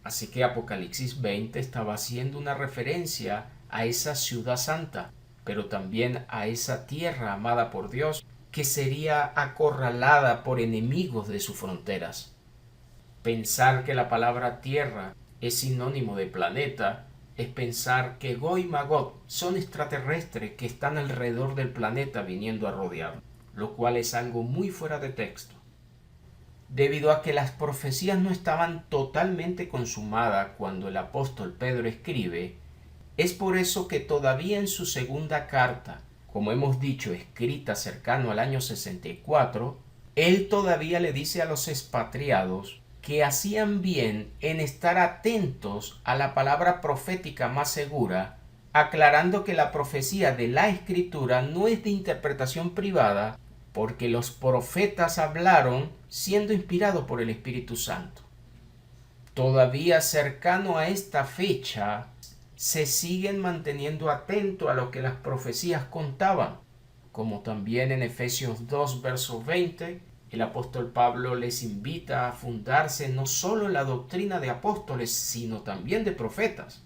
Así que Apocalipsis 20 estaba haciendo una referencia a esa ciudad santa, pero también a esa tierra amada por Dios, que sería acorralada por enemigos de sus fronteras. Pensar que la palabra tierra es sinónimo de planeta es pensar que Gog y Magog son extraterrestres que están alrededor del planeta viniendo a rodearlo, lo cual es algo muy fuera de texto. Debido a que las profecías no estaban totalmente consumadas cuando el apóstol Pedro escribe, es por eso que todavía en su segunda carta, como hemos dicho, escrita cercano al año 64, él todavía le dice a los expatriados que hacían bien en estar atentos a la palabra profética más segura, aclarando que la profecía de la Escritura no es de interpretación privada, porque los profetas hablaron siendo inspirados por el Espíritu Santo. Todavía cercano a esta fecha, se siguen manteniendo atentos a lo que las profecías contaban, como también en Efesios 2, verso 20, el apóstol Pablo les invita a fundarse no solo en la doctrina de apóstoles, sino también de profetas,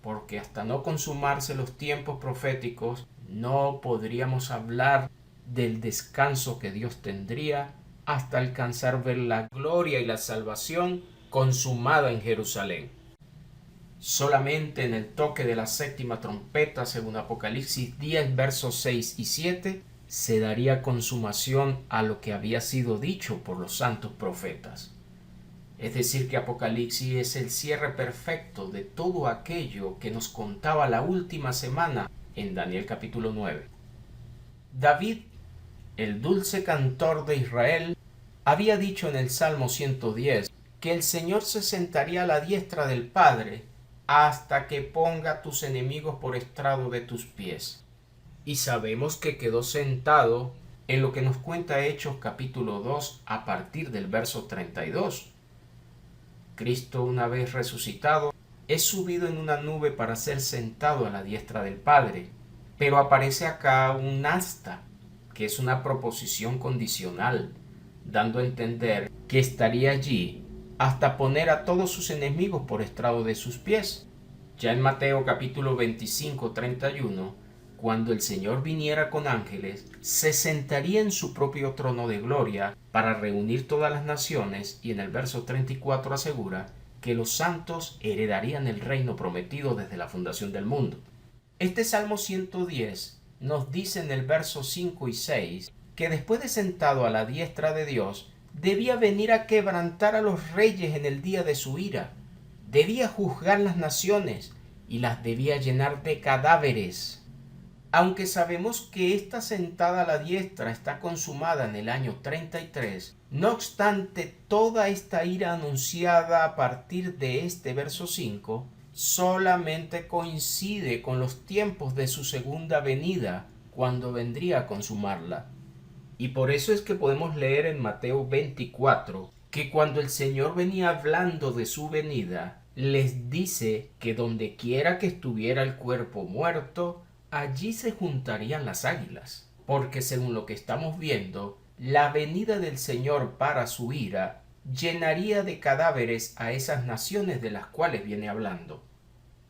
porque hasta no consumarse los tiempos proféticos, no podríamos hablar del descanso que Dios tendría hasta alcanzar ver la gloria y la salvación consumada en Jerusalén. Solamente en el toque de la séptima trompeta, según Apocalipsis 10, versos 6 y 7, se daría consumación a lo que había sido dicho por los santos profetas. Es decir, que Apocalipsis es el cierre perfecto de todo aquello que nos contaba la última semana en Daniel capítulo 9. David, el dulce cantor de Israel, había dicho en el Salmo 110 que el Señor se sentaría a la diestra del Padre hasta que ponga tus enemigos por estrado de tus pies. Y sabemos que quedó sentado en lo que nos cuenta Hechos capítulo 2 a partir del verso 32. Cristo, una vez resucitado, es subido en una nube para ser sentado a la diestra del Padre. Pero aparece acá un hasta, que es una proposición condicional, dando a entender que estaría allí hasta poner a todos sus enemigos por estrado de sus pies. Ya en Mateo capítulo 25, 31, cuando el Señor viniera con ángeles, se sentaría en su propio trono de gloria para reunir todas las naciones, y en el verso 34 asegura que los santos heredarían el reino prometido desde la fundación del mundo. Este Salmo 110 nos dice en el verso 5 y 6 que después de sentado a la diestra de Dios, debía venir a quebrantar a los reyes en el día de su ira, debía juzgar las naciones y las debía llenar de cadáveres. Aunque sabemos que esta sentada a la diestra está consumada en el año 33, no obstante, toda esta ira anunciada a partir de este verso 5 solamente coincide con los tiempos de su segunda venida, cuando vendría a consumarla. Y por eso es que podemos leer en Mateo 24 que cuando el Señor venía hablando de su venida, les dice que donde quiera que estuviera el cuerpo muerto, allí se juntarían las águilas, porque según lo que estamos viendo, la venida del Señor para su ira llenaría de cadáveres a esas naciones de las cuales viene hablando.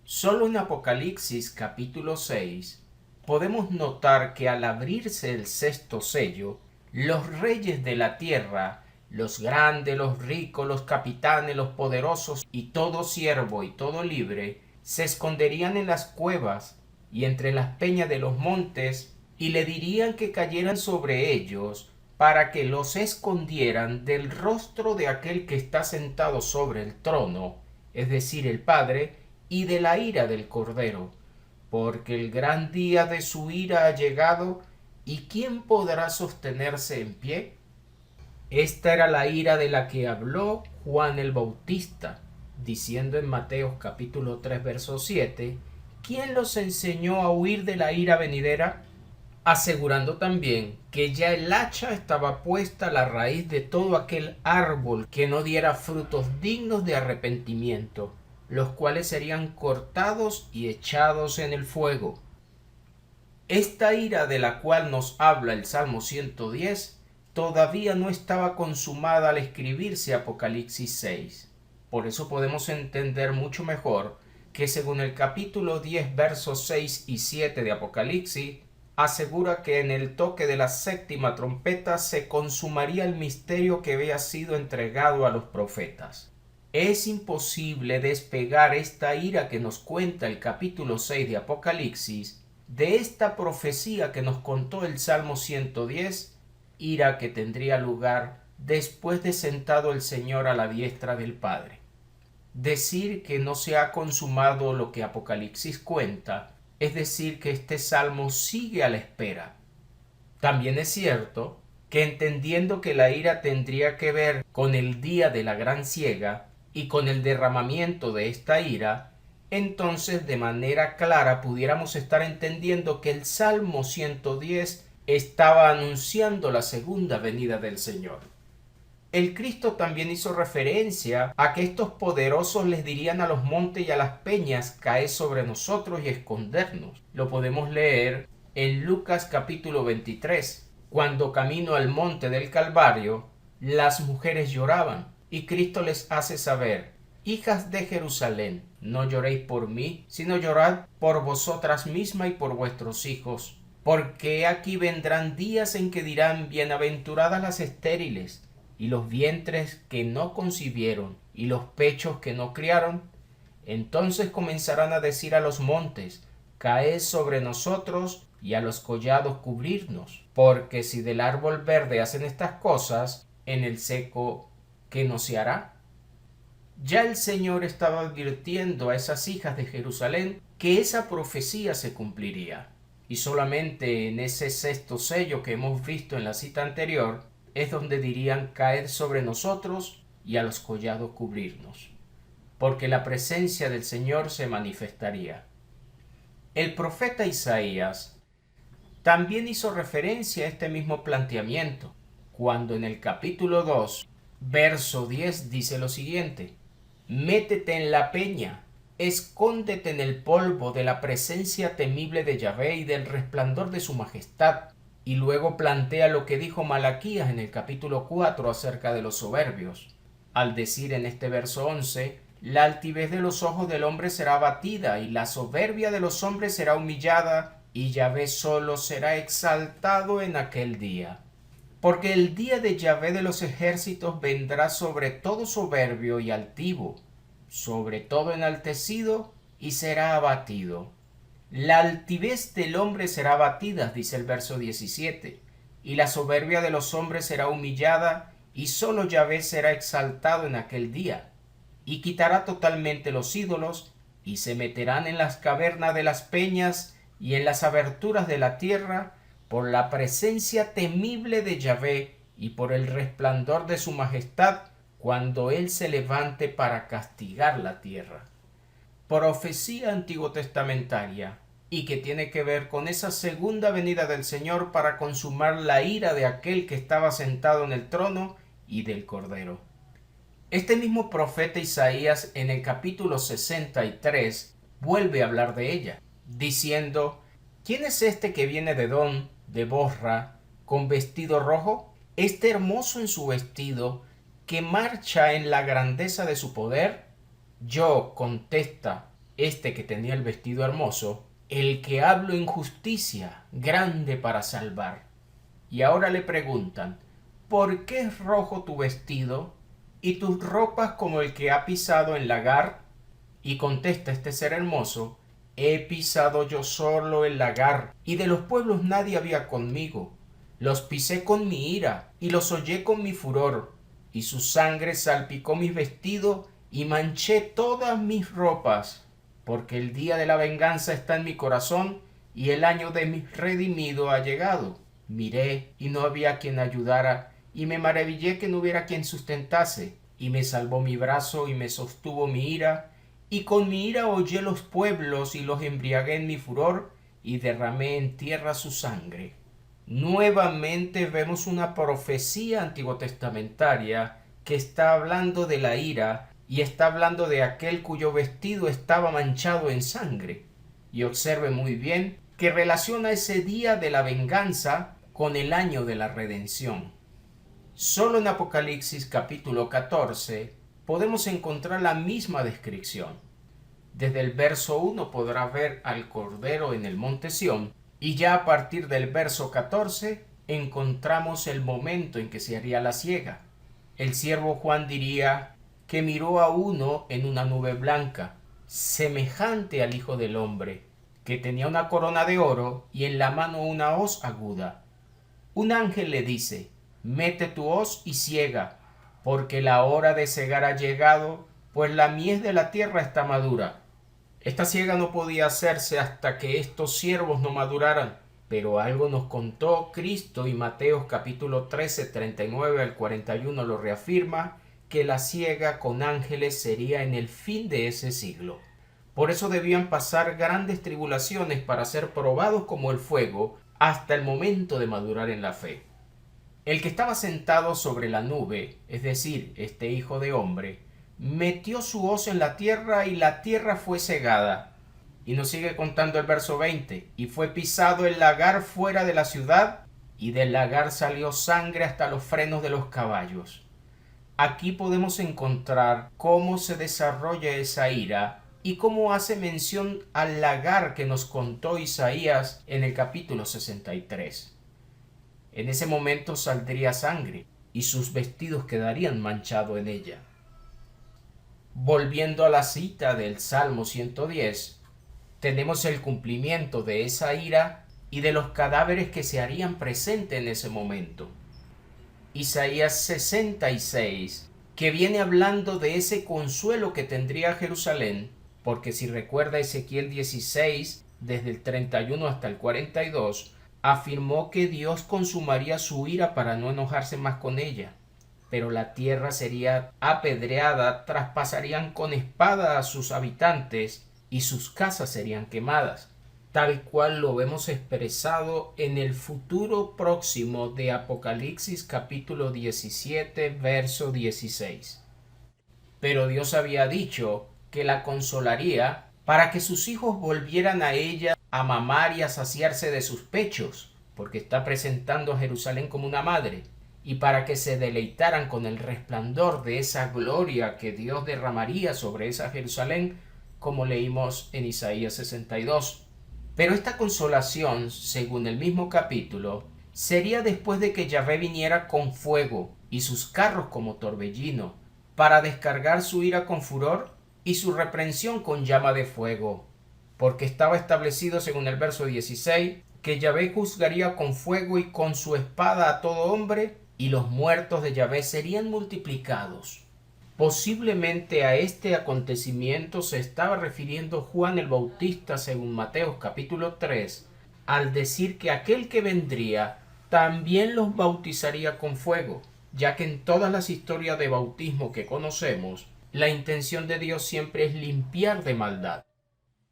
Solo en Apocalipsis capítulo 6 podemos notar que al abrirse el sexto sello, los reyes de la tierra, los grandes, los ricos, los capitanes, los poderosos y todo siervo y todo libre, se esconderían en las cuevas y entre las peñas de los montes, y le dirían que cayeran sobre ellos para que los escondieran del rostro de aquel que está sentado sobre el trono, es decir, el Padre, y de la ira del Cordero, porque el gran día de su ira ha llegado, ¿y quién podrá sostenerse en pie? Esta era la ira de la que habló Juan el Bautista, diciendo en Mateo capítulo 3 verso 7, ¿quién los enseñó a huir de la ira venidera? Asegurando también que ya el hacha estaba puesta a la raíz de todo aquel árbol que no diera frutos dignos de arrepentimiento, los cuales serían cortados y echados en el fuego. Esta ira de la cual nos habla el Salmo 110 todavía no estaba consumada al escribirse Apocalipsis 6. Por eso podemos entender mucho mejor que según el capítulo 10 versos 6 y 7 de Apocalipsis, asegura que en el toque de la séptima trompeta se consumaría el misterio que había sido entregado a los profetas. Es imposible despegar esta ira que nos cuenta el capítulo 6 de Apocalipsis de esta profecía que nos contó el Salmo 110, ira que tendría lugar después de sentado el Señor a la diestra del Padre. Decir que no se ha consumado lo que Apocalipsis cuenta, es decir, que este salmo sigue a la espera. También es cierto que entendiendo que la ira tendría que ver con el día de la gran siega y con el derramamiento de esta ira, entonces de manera clara pudiéramos estar entendiendo que el Salmo 110 estaba anunciando la segunda venida del Señor. El Cristo también hizo referencia a que estos poderosos les dirían a los montes y a las peñas, caed sobre nosotros y escondernos. Lo podemos leer en Lucas capítulo 23, cuando camino al monte del Calvario, Las mujeres lloraban, y Cristo les hace saber: hijas de Jerusalén, no lloréis por mí, sino llorad por vosotras mismas y por vuestros hijos. Porque aquí vendrán días en que dirán: bienaventuradas las estériles, y los vientres que no concibieron, y los pechos que no criaron. Entonces comenzarán a decir a los montes: caed sobre nosotros, y a los collados cubrirnos. Porque si del árbol verde hacen estas cosas, en el seco, ¿qué no se hará? Ya el Señor estaba advirtiendo a esas hijas de Jerusalén que esa profecía se cumpliría. Y solamente en ese sexto sello que hemos visto en la cita anterior es donde dirían: caed sobre nosotros, y a los collados cubrirnos, porque la presencia del Señor se manifestaría. El profeta Isaías también hizo referencia a este mismo planteamiento, cuando en el capítulo 2, verso 10 dice lo siguiente: métete en la peña, escóndete en el polvo de la presencia temible de Yahvé y del resplandor de su majestad. Y luego plantea lo que dijo Malaquías en el capítulo 4 acerca de los soberbios, al decir en este verso 11: la altivez de los ojos del hombre será abatida, y la soberbia de los hombres será humillada, y Yahvé solo será exaltado en aquel día. Porque el día de Yahvé de los ejércitos vendrá sobre todo soberbio y altivo, sobre todo enaltecido, y será abatido. La altivez del hombre será abatida, dice el verso 17, y la soberbia de los hombres será humillada, y solo Yahvé será exaltado en aquel día. Y quitará totalmente los ídolos, y se meterán en las cavernas de las peñas y en las aberturas de la tierra, por la presencia temible de Yahvé y por el resplandor de su majestad, cuando él se levante para castigar la tierra. Profecía antiguo testamentaria, y que tiene que ver con esa segunda venida del Señor para consumar la ira de aquel que estaba sentado en el trono y del Cordero. Este mismo profeta Isaías en el capítulo 63 vuelve a hablar de ella, diciendo: ¿quién es este que viene de Edom, de Bosra, con vestido rojo? Este hermoso en su vestido, que marcha en la grandeza de su poder. Yo, contesta este que tenía el vestido hermoso, el que hablo en justicia, grande para salvar. Y ahora le preguntan: ¿por qué es rojo tu vestido y tus ropas como el que ha pisado el lagar? Y contesta este ser hermoso: he pisado yo solo el lagar, y de los pueblos nadie había conmigo. Los pisé con mi ira, y los hollé con mi furor, y su sangre salpicó mis vestidos, y manché todas mis ropas. Porque el día de la venganza está en mi corazón, y el año de mi redimido ha llegado. Miré, y no había quien ayudara, y me maravillé que no hubiera quien sustentase, y me salvó mi brazo, y me sostuvo mi ira, y con mi ira hollé los pueblos, y los embriagué en mi furor, y derramé en tierra su sangre. Nuevamente vemos una profecía antiguotestamentaria que está hablando de la ira, y está hablando de aquel cuyo vestido estaba manchado en sangre. Y observe muy bien que relaciona ese día de la venganza con el año de la redención. Solo en Apocalipsis capítulo 14 podemos encontrar la misma descripción. Desde el verso 1 podrá ver al Cordero en el monte Sión, y ya a partir del verso 14 encontramos el momento en que se haría la siega. El siervo Juan diría que miró a uno en una nube blanca, semejante al Hijo del Hombre, que tenía una corona de oro y en la mano una hoz aguda. Un ángel le dice: mete tu hoz y siega, porque la hora de segar ha llegado, pues la mies de la tierra está madura. Esta siega no podía hacerse hasta que estos siervos no maduraran, pero algo nos contó Cristo, y Mateo capítulo 13, 39 al 41 lo reafirma, que la siega con ángeles sería en el fin de ese siglo. Por eso debían pasar grandes tribulaciones para ser probados como el fuego hasta el momento de madurar en la fe. El que estaba sentado sobre la nube, es decir, este Hijo de Hombre, metió su hoz en la tierra, y la tierra fue segada. Y nos sigue contando el verso 20: y fue pisado el lagar fuera de la ciudad, y del lagar salió sangre hasta los frenos de los caballos. Aquí podemos encontrar cómo se desarrolla esa ira y cómo hace mención al lagar que nos contó Isaías en el capítulo 63. En ese momento saldría sangre y sus vestidos quedarían manchados en ella. Volviendo a la cita del Salmo 110, tenemos el cumplimiento de esa ira y de los cadáveres que se harían presentes en ese momento. Isaías 66, que viene hablando de ese consuelo que tendría Jerusalén, porque si recuerda Ezequiel 16, desde el 31 hasta el 42, afirmó que Dios consumaría su ira para no enojarse más con ella, pero la tierra sería apedreada, traspasarían con espada a sus habitantes y sus casas serían quemadas, tal cual lo vemos expresado en el futuro próximo de Apocalipsis capítulo 17, verso 16. Pero Dios había dicho que la consolaría para que sus hijos volvieran a ella a mamar y a saciarse de sus pechos, porque está presentando a Jerusalén como una madre, y para que se deleitaran con el resplandor de esa gloria que Dios derramaría sobre esa Jerusalén, como leímos en Isaías 62. Pero esta consolación, según el mismo capítulo, sería después de que Yahvé viniera con fuego y sus carros como torbellino, para descargar su ira con furor y su reprensión con llama de fuego. Porque estaba establecido, según el verso 16, que Yahvé juzgaría con fuego y con su espada a todo hombre, y los muertos de Yahvé serían multiplicados. Posiblemente a este acontecimiento se estaba refiriendo Juan el Bautista según Mateo capítulo 3, al decir que aquel que vendría también los bautizaría con fuego, ya que en todas las historias de bautismo que conocemos, la intención de Dios siempre es limpiar de maldad.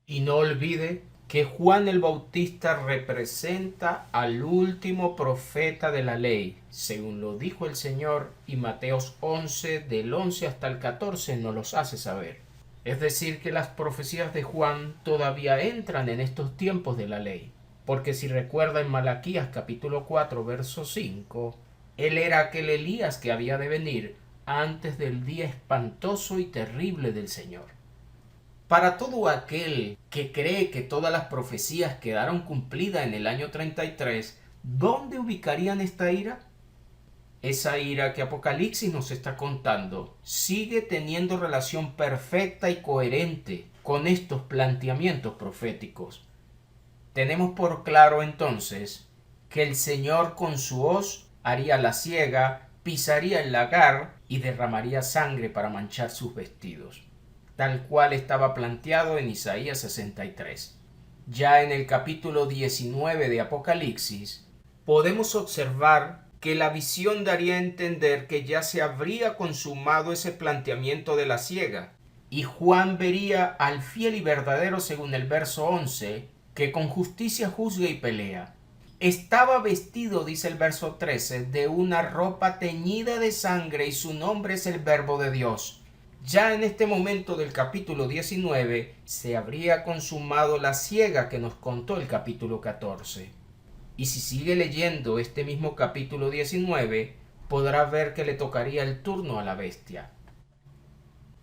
Y no olvide que Juan el Bautista representa al último profeta de la ley, según lo dijo el Señor, y Mateos 11, del 11 hasta el 14, nos los hace saber. Es decir, que las profecías de Juan todavía entran en estos tiempos de la ley, porque si recuerda en Malaquías capítulo 4, verso 5, él era aquel Elías que había de venir antes del día espantoso y terrible del Señor. Para todo aquel que cree que todas las profecías quedaron cumplidas en el año 33, ¿dónde ubicarían esta ira? Esa ira que Apocalipsis nos está contando sigue teniendo relación perfecta y coherente con estos planteamientos proféticos. Tenemos por claro entonces que el Señor con su hoz haría la siega, pisaría el lagar y derramaría sangre para manchar sus vestidos, tal cual estaba planteado en Isaías 63. Ya en el capítulo 19 de Apocalipsis, podemos observar que la visión daría a entender que ya se habría consumado ese planteamiento de la siega, y Juan vería al fiel y verdadero, según el verso 11, que con justicia juzga y pelea. Estaba vestido, dice el verso 13, de una ropa teñida de sangre, y su nombre es el Verbo de Dios. Ya en este momento del capítulo 19 se habría consumado la siega que nos contó el capítulo 14. Y si sigue leyendo este mismo capítulo 19, podrá ver que le tocaría el turno a la bestia.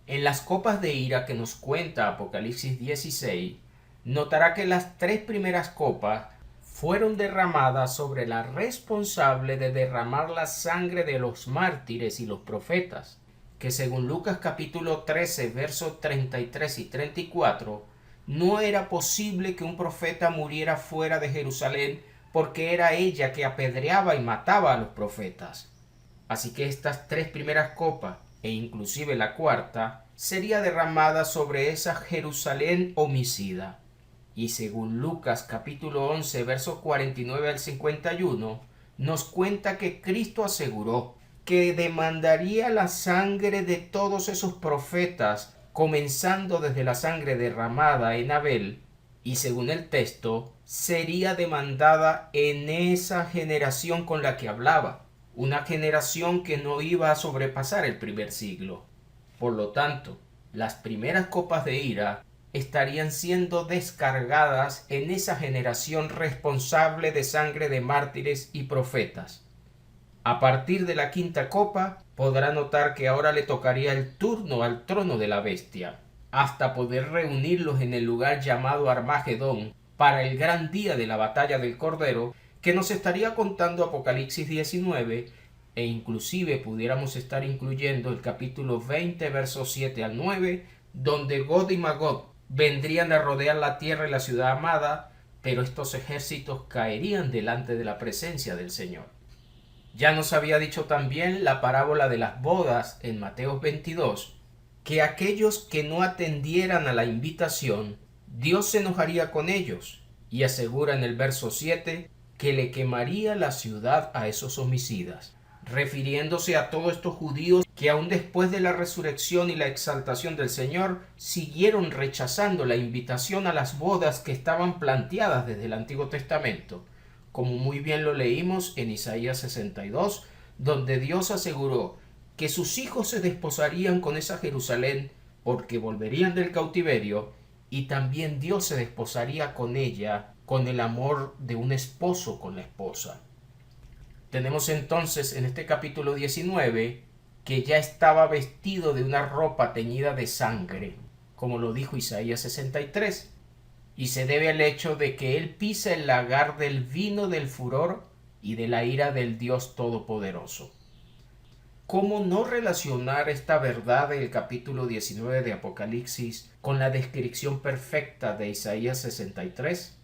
En las copas de ira que nos cuenta Apocalipsis 16, notará que las 3 primeras copas fueron derramadas sobre la responsable de derramar la sangre de los mártires y los profetas, que según Lucas capítulo 13, versos 33 y 34, no era posible que un profeta muriera fuera de Jerusalén porque era ella que apedreaba y mataba a los profetas. Así que estas 3 primeras copas, e inclusive la cuarta, sería derramada sobre esa Jerusalén homicida. Y según Lucas capítulo 11, versos 49 al 51, nos cuenta que Cristo aseguró que demandaría la sangre de todos esos profetas, comenzando desde la sangre derramada en Abel, y según el texto, sería demandada en esa generación con la que hablaba, una generación que no iba a sobrepasar el primer siglo. Por lo tanto, las primeras copas de ira estarían siendo descargadas en esa generación responsable de sangre de mártires y profetas. A partir de la quinta copa, podrá notar que ahora le tocaría el turno al trono de la bestia, hasta poder reunirlos en el lugar llamado Armagedón para el gran día de la batalla del Cordero, que nos estaría contando Apocalipsis 19, e inclusive pudiéramos estar incluyendo el capítulo 20, versos 7 al 9, donde Gog y Magog vendrían a rodear la tierra y la ciudad amada, pero estos ejércitos caerían delante de la presencia del Señor. Ya nos había dicho también la parábola de las bodas en Mateo 22, que aquellos que no atendieran a la invitación, Dios se enojaría con ellos, y asegura en el verso 7 que le quemaría la ciudad a esos homicidas, refiriéndose a todos estos judíos que aun después de la resurrección y la exaltación del Señor siguieron rechazando la invitación a las bodas que estaban planteadas desde el Antiguo Testamento, como muy bien lo leímos en Isaías 62, donde Dios aseguró que sus hijos se desposarían con esa Jerusalén porque volverían del cautiverio, y también Dios se desposaría con ella con el amor de un esposo con la esposa. Tenemos entonces en este capítulo 19 que ya estaba vestido de una ropa teñida de sangre, como lo dijo Isaías 63, y se debe al hecho de que él pisa el lagar del vino del furor y de la ira del Dios Todopoderoso. ¿Cómo no relacionar esta verdad del capítulo 19 de Apocalipsis con la descripción perfecta de Isaías 63?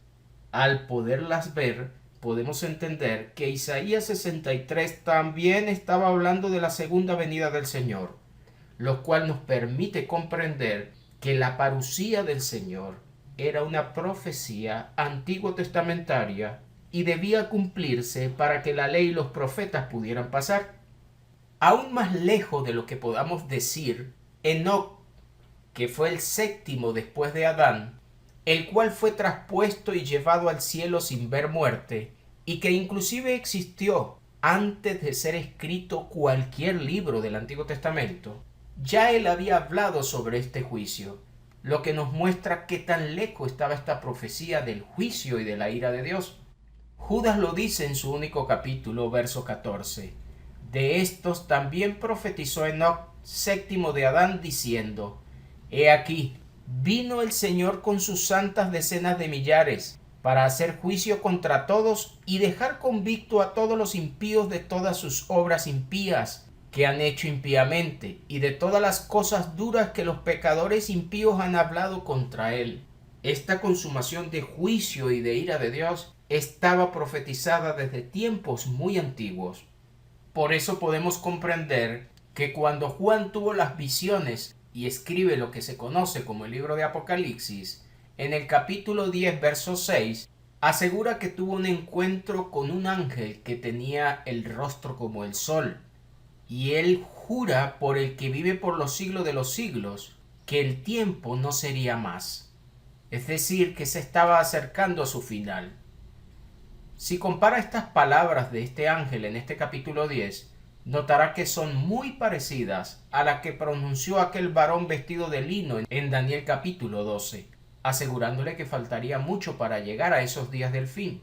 Al poderlas ver, podemos entender que Isaías 63 también estaba hablando de la segunda venida del Señor, lo cual nos permite comprender que la parusía del Señor era una profecía antiguo testamentaria y debía cumplirse para que la ley y los profetas pudieran pasar. Aún más lejos de lo que podamos decir, Enoc, que fue el séptimo después de Adán, el cual fue traspuesto y llevado al cielo sin ver muerte, y que inclusive existió antes de ser escrito cualquier libro del Antiguo Testamento, ya él había hablado sobre este juicio, lo que nos muestra qué tan lejos estaba esta profecía del juicio y de la ira de Dios. Judas lo dice en su único capítulo, verso 14. De estos también profetizó Enoc, séptimo de Adán, diciendo: He aquí, vino el Señor con sus santas decenas de millares, para hacer juicio contra todos y dejar convicto a todos los impíos de todas sus obras impías que han hecho impíamente, y de todas las cosas duras que los pecadores impíos han hablado contra él. Esta consumación de juicio y de ira de Dios estaba profetizada desde tiempos muy antiguos. Por eso podemos comprender que cuando Juan tuvo las visiones y escribe lo que se conoce como el libro de Apocalipsis, en el capítulo 10, verso 6, asegura que tuvo un encuentro con un ángel que tenía el rostro como el sol, y él jura por el que vive por los siglos de los siglos que el tiempo no sería más, es decir, que se estaba acercando a su final. Si compara estas palabras de este ángel en este capítulo 10, notará que son muy parecidas a las que pronunció aquel varón vestido de lino en Daniel capítulo 12, asegurándole que faltaría mucho para llegar a esos días del fin.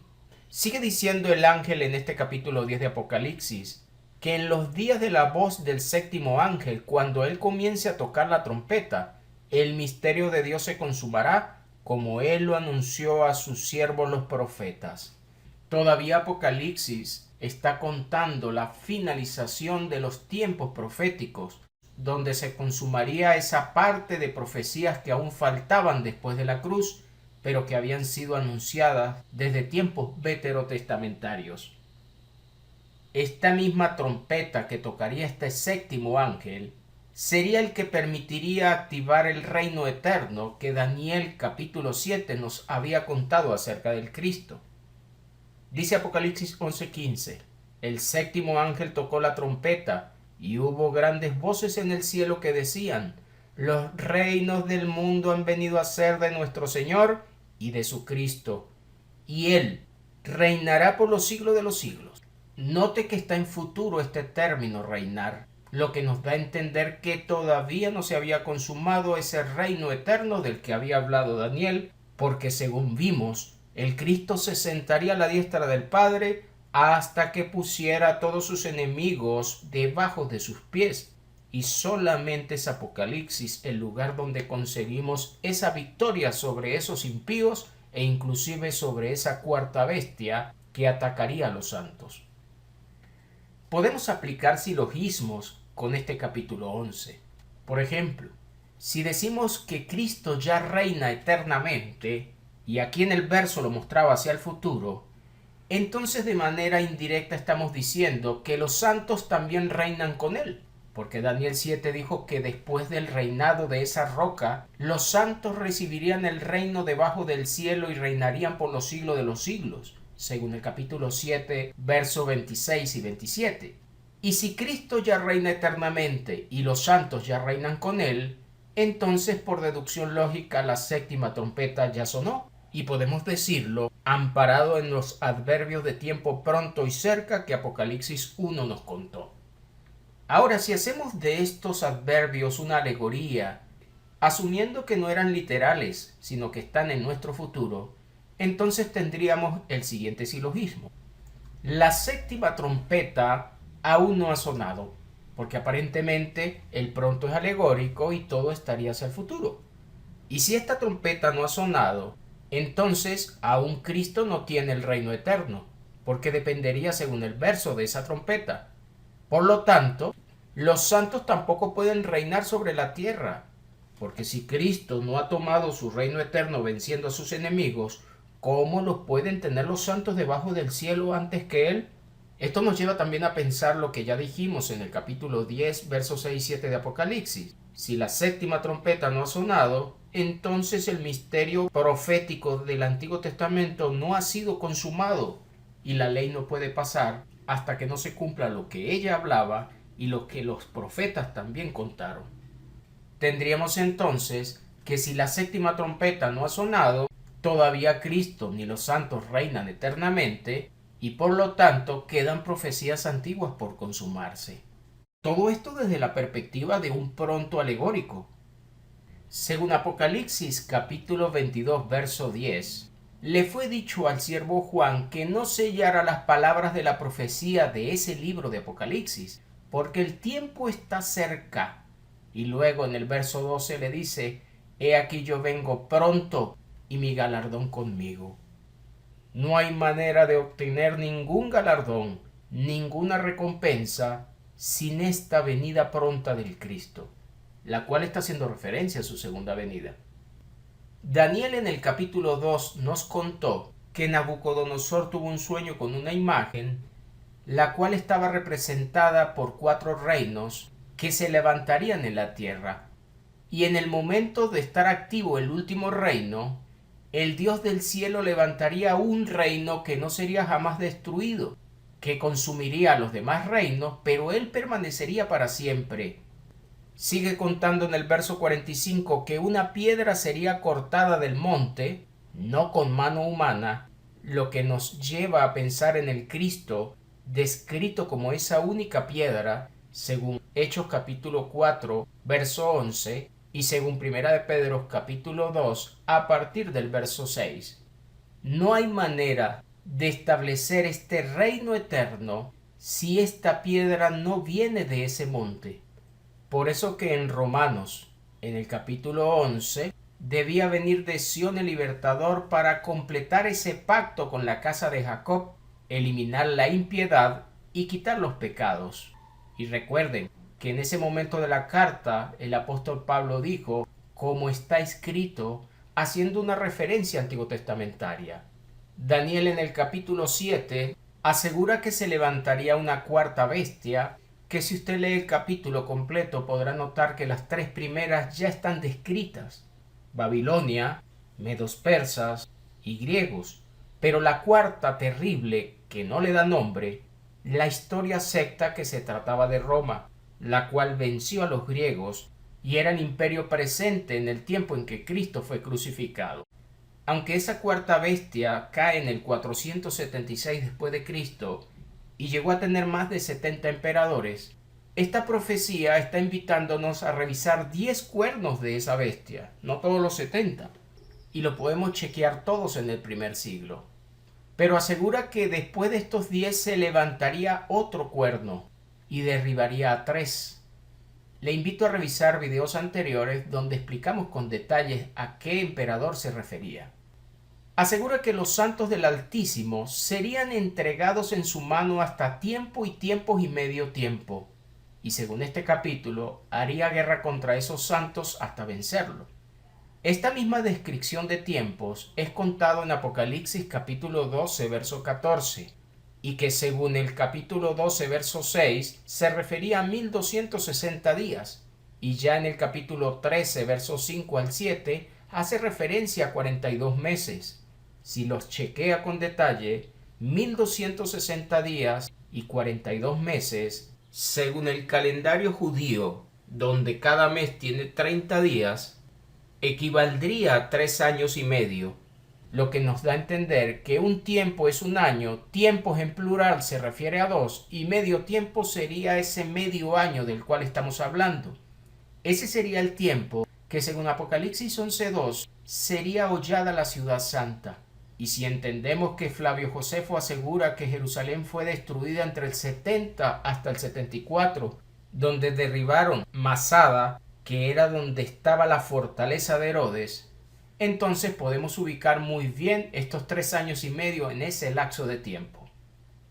Sigue diciendo el ángel en este capítulo 10 de Apocalipsis que en los días de la voz del séptimo ángel, cuando él comience a tocar la trompeta, el misterio de Dios se consumará, como él lo anunció a sus siervos los profetas. Todavía Apocalipsis está contando la finalización de los tiempos proféticos, donde se consumaría esa parte de profecías que aún faltaban después de la cruz, pero que habían sido anunciadas desde tiempos veterotestamentarios. Esta misma trompeta que tocaría este séptimo ángel sería el que permitiría activar el reino eterno que Daniel capítulo 7 nos había contado acerca del Cristo. Dice Apocalipsis 11:15, el séptimo ángel tocó la trompeta, y hubo grandes voces en el cielo que decían: los reinos del mundo han venido a ser de nuestro Señor y de su Cristo, y Él reinará por los siglos de los siglos. Note que está en futuro este término reinar. lo que nos da a entender que todavía no se había consumado ese reino eterno del que había hablado Daniel, porque según vimos, el Cristo se sentaría a la diestra del Padre hasta que pusiera a todos sus enemigos debajo de sus pies. Y solamente es Apocalipsis el lugar donde conseguimos esa victoria sobre esos impíos e inclusive sobre esa cuarta bestia que atacaría a los santos. Podemos aplicar silogismos con este capítulo 11. Por ejemplo, si decimos que Cristo ya reina eternamente, y aquí en el verso lo mostraba hacia el futuro, entonces de manera indirecta estamos diciendo que los santos también reinan con él, porque Daniel 7 dijo que después del reinado de esa roca, los santos recibirían el reino debajo del cielo y reinarían por los siglos de los siglos, según el capítulo 7, versos 26 y 27. Y si Cristo ya reina eternamente y los santos ya reinan con él, entonces por deducción lógica la séptima trompeta ya sonó, y podemos decirlo amparado en los adverbios de tiempo pronto y cerca que Apocalipsis 1 nos contó. Ahora, si hacemos de estos adverbios una alegoría, asumiendo que no eran literales, sino que están en nuestro futuro, entonces tendríamos el siguiente silogismo. La séptima trompeta aún no ha sonado, porque aparentemente el pronto es alegórico y todo estaría hacia el futuro. Y si esta trompeta no ha sonado, entonces aún Cristo no tiene el reino eterno, porque dependería según el verso de esa trompeta. Por lo tanto, los santos tampoco pueden reinar sobre la tierra, porque si Cristo no ha tomado su reino eterno venciendo a sus enemigos, ¿cómo los pueden tener los santos debajo del cielo antes que Él? Esto nos lleva también a pensar lo que ya dijimos en el capítulo 10, versos 6 y 7 de Apocalipsis. Si la séptima trompeta no ha sonado, entonces el misterio profético del Antiguo Testamento no ha sido consumado y la ley no puede pasar hasta que no se cumpla lo que ella hablaba y lo que los profetas también contaron. Tendríamos entonces que si la séptima trompeta no ha sonado, todavía Cristo ni los santos reinan eternamente y por lo tanto quedan profecías antiguas por consumarse. Todo esto desde la perspectiva de un pronto alegórico. Según Apocalipsis capítulo 22 verso 10, le fue dicho al siervo Juan que no sellara las palabras de la profecía de ese libro de Apocalipsis, porque el tiempo está cerca. Y luego en el verso 12 le dice, he aquí yo vengo pronto y mi galardón conmigo. No hay manera de obtener ningún galardón, ninguna recompensa, sin esta venida pronta del Cristo, la cual está haciendo referencia a su segunda venida. Daniel en el capítulo 2 nos contó que Nabucodonosor tuvo un sueño con una imagen, la cual estaba representada por 4 reinos que se levantarían en la tierra. Y en el momento de estar activo el último reino, el Dios del cielo levantaría un reino que no sería jamás destruido, que consumiría a los demás reinos, pero él permanecería para siempre. Sigue contando en el verso 45 que una piedra sería cortada del monte, no con mano humana, lo que nos lleva a pensar en el Cristo descrito como esa única piedra, según Hechos capítulo 4, verso 11, y según Primera de Pedro capítulo 2, a partir del verso 6. No hay manera de establecer este reino eterno si esta piedra no viene de ese monte. Por eso que en Romanos, en el capítulo 11, debía venir de Sión el libertador para completar ese pacto con la casa de Jacob, eliminar la impiedad y quitar los pecados. Y recuerden que en ese momento de la carta el apóstol Pablo dijo, como está escrito, haciendo una referencia antiguo testamentaria. Daniel en el capítulo 7 asegura que se levantaría una cuarta bestia, que si usted lee el capítulo completo podrá notar que las 3 primeras ya están descritas: Babilonia, medos persas y griegos. Pero la cuarta terrible, que no le da nombre, la historia acepta que se trataba de Roma, la cual venció a los griegos y era el imperio presente en el tiempo en que Cristo fue crucificado. Aunque esa cuarta bestia cae en el 476 después de Cristo y llegó a tener más de 70 emperadores, Esta profecía está invitándonos a revisar 10 cuernos de esa bestia, no todos los 70, y lo podemos chequear todos en el primer siglo. Pero asegura que después de estos 10 se levantaría otro cuerno y derribaría a 3. Le invito a revisar videos anteriores donde explicamos con detalles a qué emperador se refería. Asegura que los santos del Altísimo serían entregados en su mano hasta tiempo y tiempos y medio tiempo, y según este capítulo haría guerra contra esos santos hasta vencerlo. Esta misma descripción de tiempos es contado en Apocalipsis capítulo 12 verso 14, y que según el capítulo 12 verso 6 se refería a 1260 días, y ya en el capítulo 13 verso 5 al 7 hace referencia a 42 meses. Si los chequea con detalle, 1260 días y 42 meses, según el calendario judío, donde cada mes tiene 30 días, equivaldría a 3 años y medio, lo que nos da a entender que un tiempo es un año, tiempos en plural se refiere a 2 y medio tiempo sería ese medio año del cual estamos hablando. Ese sería el tiempo que según Apocalipsis 11.2 sería hollada la ciudad santa. Y si entendemos que Flavio Josefo asegura que Jerusalén fue destruida entre el 70 hasta el 74, donde derribaron Masada, que era donde estaba la fortaleza de Herodes, entonces podemos ubicar muy bien estos 3 años y medio en ese lapso de tiempo.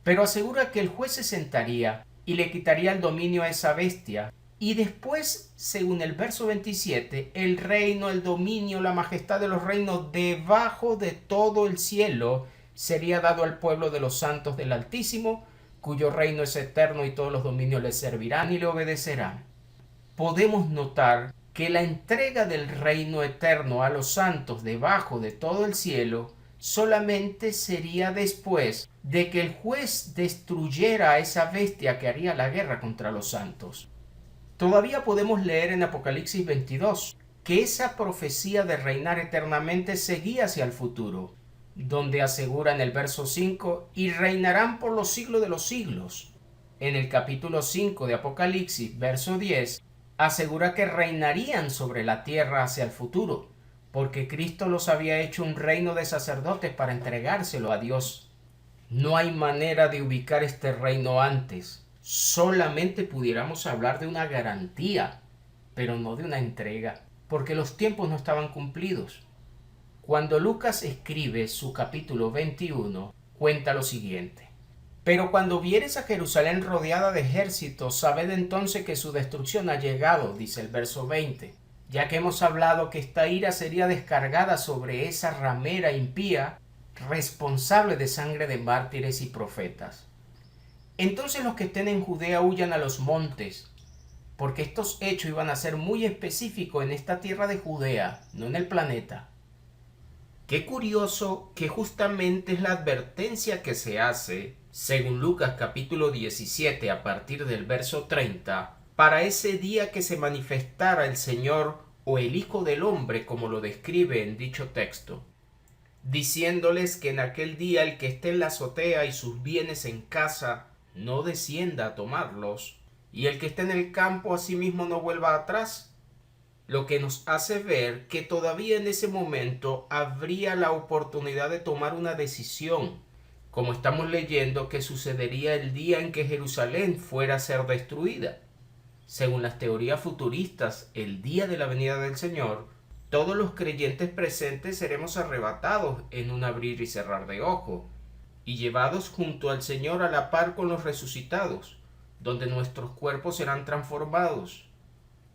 Pero asegura que el juez se sentaría y le quitaría el dominio a esa bestia, y después, según el verso 27, el reino, el dominio, la majestad de los reinos debajo de todo el cielo sería dado al pueblo de los santos del Altísimo, cuyo reino es eterno y todos los dominios le servirán y le obedecerán. Podemos notar que la entrega del reino eterno a los santos debajo de todo el cielo solamente sería después de que el juez destruyera a esa bestia que haría la guerra contra los santos. Todavía podemos leer en Apocalipsis 22 que esa profecía de reinar eternamente seguía hacia el futuro, donde asegura en el verso 5, y reinarán por los siglos de los siglos. En el capítulo 5 de Apocalipsis, verso 10, asegura que reinarían sobre la tierra hacia el futuro, porque Cristo los había hecho un reino de sacerdotes para entregárselo a Dios. No hay manera de ubicar este reino antes. Solamente pudiéramos hablar de una garantía, pero no de una entrega, porque los tiempos no estaban cumplidos. Cuando Lucas escribe su capítulo 21, cuenta lo siguiente: pero cuando vieres a Jerusalén rodeada de ejércitos, sabed entonces que su destrucción ha llegado, dice el verso 20, ya que hemos hablado que esta ira sería descargada sobre esa ramera impía, responsable de sangre de mártires y profetas. Entonces los que estén en Judea huyan a los montes, porque estos hechos iban a ser muy específicos en esta tierra de Judea, no en el planeta. Qué curioso que justamente es la advertencia que se hace, según Lucas capítulo 17 a partir del verso 30, para ese día que se manifestara el Señor o el Hijo del Hombre, como lo describe en dicho texto, diciéndoles que en aquel día el que esté en la azotea y sus bienes en casa no descienda a tomarlos, y el que esté en el campo asimismo no vuelva atrás, lo que nos hace ver que todavía en ese momento habría la oportunidad de tomar una decisión, como estamos leyendo que sucedería el día en que Jerusalén fuera a ser destruida. Según las teorías futuristas, el día de la venida del Señor, todos los creyentes presentes seremos arrebatados en un abrir y cerrar de ojo, y llevados junto al Señor a la par con los resucitados, donde nuestros cuerpos serán transformados.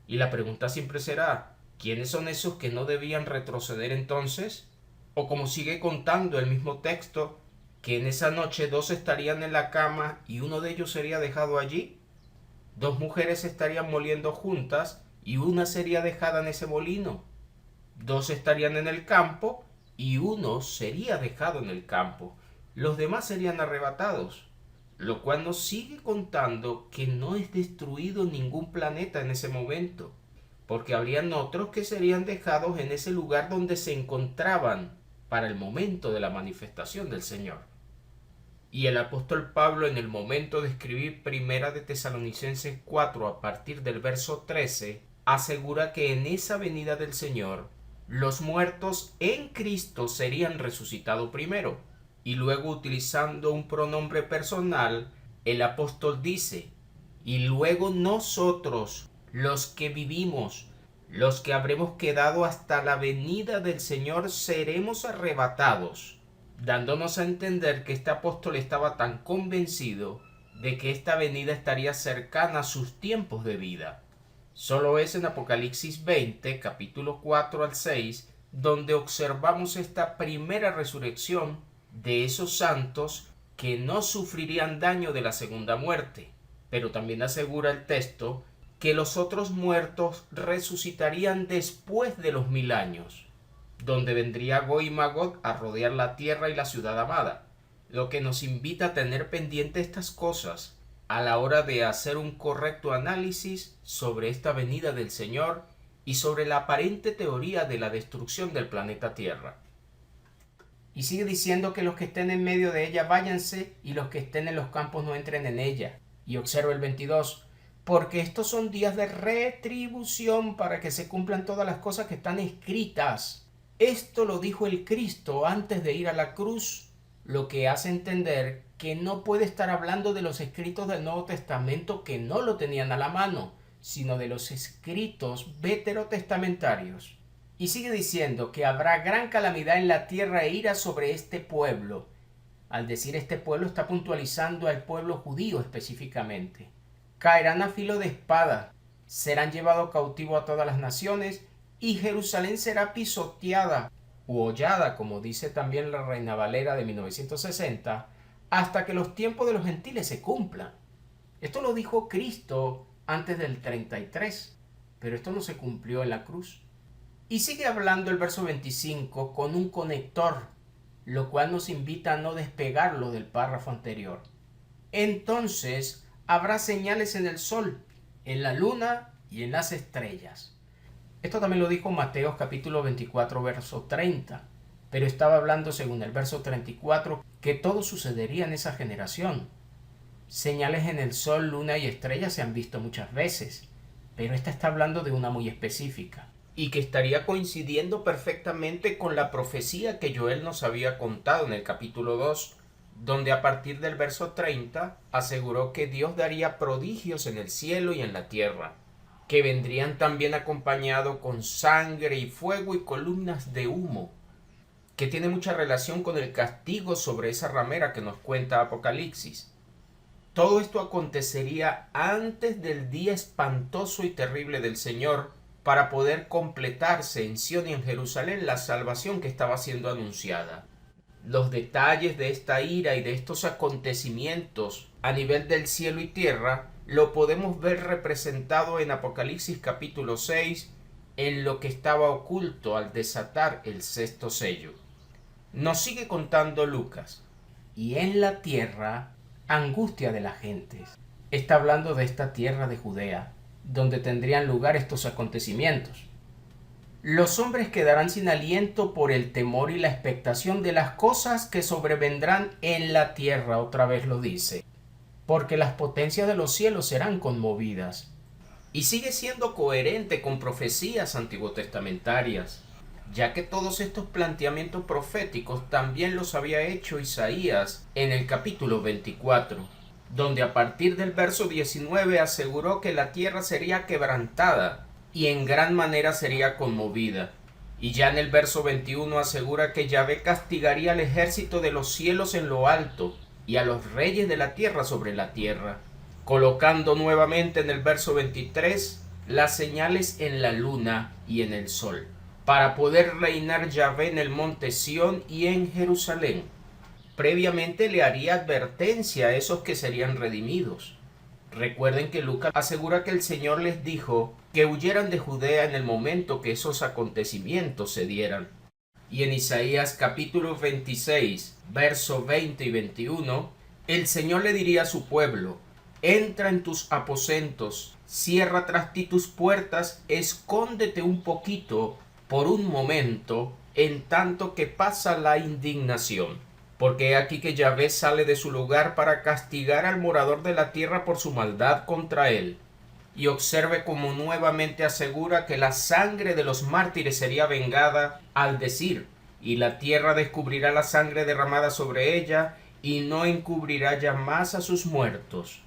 Y la pregunta siempre será, ¿quiénes son esos que no debían retroceder entonces? O como sigue contando el mismo texto, que en esa noche 2 estarían en la cama y uno de ellos sería dejado allí. 2 mujeres estarían moliendo juntas y una sería dejada en ese molino. 2 estarían en el campo y uno sería dejado en el campo. Los demás serían arrebatados, lo cual nos sigue contando que no es destruido ningún planeta en ese momento, porque habrían otros que serían dejados en ese lugar donde se encontraban para el momento de la manifestación del Señor. Y el apóstol Pablo, en el momento de escribir Primera de Tesalonicenses 4 a partir del verso 13, asegura que en esa venida del Señor los muertos en Cristo serían resucitados primero. Y luego, utilizando un pronombre personal, el apóstol dice: y luego nosotros, los que vivimos, los que habremos quedado hasta la venida del Señor, seremos arrebatados, dándonos a entender que este apóstol estaba tan convencido de que esta venida estaría cercana a sus tiempos de vida. Solo es en Apocalipsis 20, capítulo 4 al 6, donde observamos esta primera resurrección de esos santos que no sufrirían daño de la segunda muerte. Pero también asegura el texto que los otros muertos resucitarían después de los 1000 años, donde vendría Gog y Magog a rodear la tierra y la ciudad amada, lo que nos invita a tener pendiente estas cosas a la hora de hacer un correcto análisis sobre esta venida del Señor y sobre la aparente teoría de la destrucción del planeta Tierra. Y sigue diciendo que los que estén en medio de ella váyanse, y los que estén en los campos no entren en ella. Y observa el 22, porque estos son días de retribución para que se cumplan todas las cosas que están escritas. Esto lo dijo el Cristo antes de ir a la cruz, lo que hace entender que no puede estar hablando de los escritos del Nuevo Testamento, que no lo tenían a la mano, sino de los escritos veterotestamentarios. Y sigue diciendo que habrá gran calamidad en la tierra e ira sobre este pueblo. Al decir este pueblo, está puntualizando al pueblo judío específicamente. Caerán a filo de espada, serán llevados cautivo a todas las naciones, y Jerusalén será pisoteada u hollada, como dice también la Reina Valera de 1960, hasta que los tiempos de los gentiles se cumplan. Esto lo dijo Cristo antes del 33, pero esto no se cumplió en la cruz. Y sigue hablando el verso 25 con un conector, lo cual nos invita a no despegarlo del párrafo anterior. Entonces habrá señales en el sol, en la luna y en las estrellas. Esto también lo dijo Mateo capítulo 24 verso 30, pero estaba hablando según el verso 34 que todo sucedería en esa generación. Señales en el sol, luna y estrellas se han visto muchas veces, pero esta está hablando de una muy específica, y que estaría coincidiendo perfectamente con la profecía que Joel nos había contado en el capítulo 2, donde a partir del verso 30 aseguró que Dios daría prodigios en el cielo y en la tierra, que vendrían también acompañados con sangre y fuego y columnas de humo, que tiene mucha relación con el castigo sobre esa ramera que nos cuenta Apocalipsis. Todo esto acontecería antes del día espantoso y terrible del Señor, para poder completarse en Sion y en Jerusalén la salvación que estaba siendo anunciada. Los detalles de esta ira y de estos acontecimientos a nivel del cielo y tierra lo podemos ver representado en Apocalipsis capítulo 6, en lo que estaba oculto al desatar el sexto sello. Nos sigue contando Lucas. Y en la tierra, angustia de las gentes. Está hablando de esta tierra de Judea, donde tendrían lugar estos acontecimientos. Los hombres quedarán sin aliento por el temor y la expectación de las cosas que sobrevendrán en la tierra, otra vez lo dice, porque las potencias de los cielos serán conmovidas. Y sigue siendo coherente con profecías antiguotestamentarias, ya que todos estos planteamientos proféticos también los había hecho Isaías en el capítulo 24. Donde a partir del verso 19 aseguró que la tierra sería quebrantada y en gran manera sería conmovida. Y ya en el verso 21 asegura que Yahvé castigaría al ejército de los cielos en lo alto y a los reyes de la tierra sobre la tierra, colocando nuevamente en el verso 23 las señales en la luna y en el sol, para poder reinar Yahvé en el monte Sión y en Jerusalén. Previamente le haría advertencia a esos que serían redimidos. Recuerden que Lucas asegura que el Señor les dijo que huyeran de Judea en el momento que esos acontecimientos se dieran. Y en Isaías capítulo 26, verso 20 y 21, el Señor le diría a su pueblo: entra en tus aposentos, cierra tras ti tus puertas, escóndete un poquito por un momento, en tanto que pasa la indignación. Porque he aquí que Yahvé sale de su lugar para castigar al morador de la tierra por su maldad contra él. Y observe cómo nuevamente asegura que la sangre de los mártires sería vengada al decir, y la tierra descubrirá la sangre derramada sobre ella, y no encubrirá ya más a sus muertos.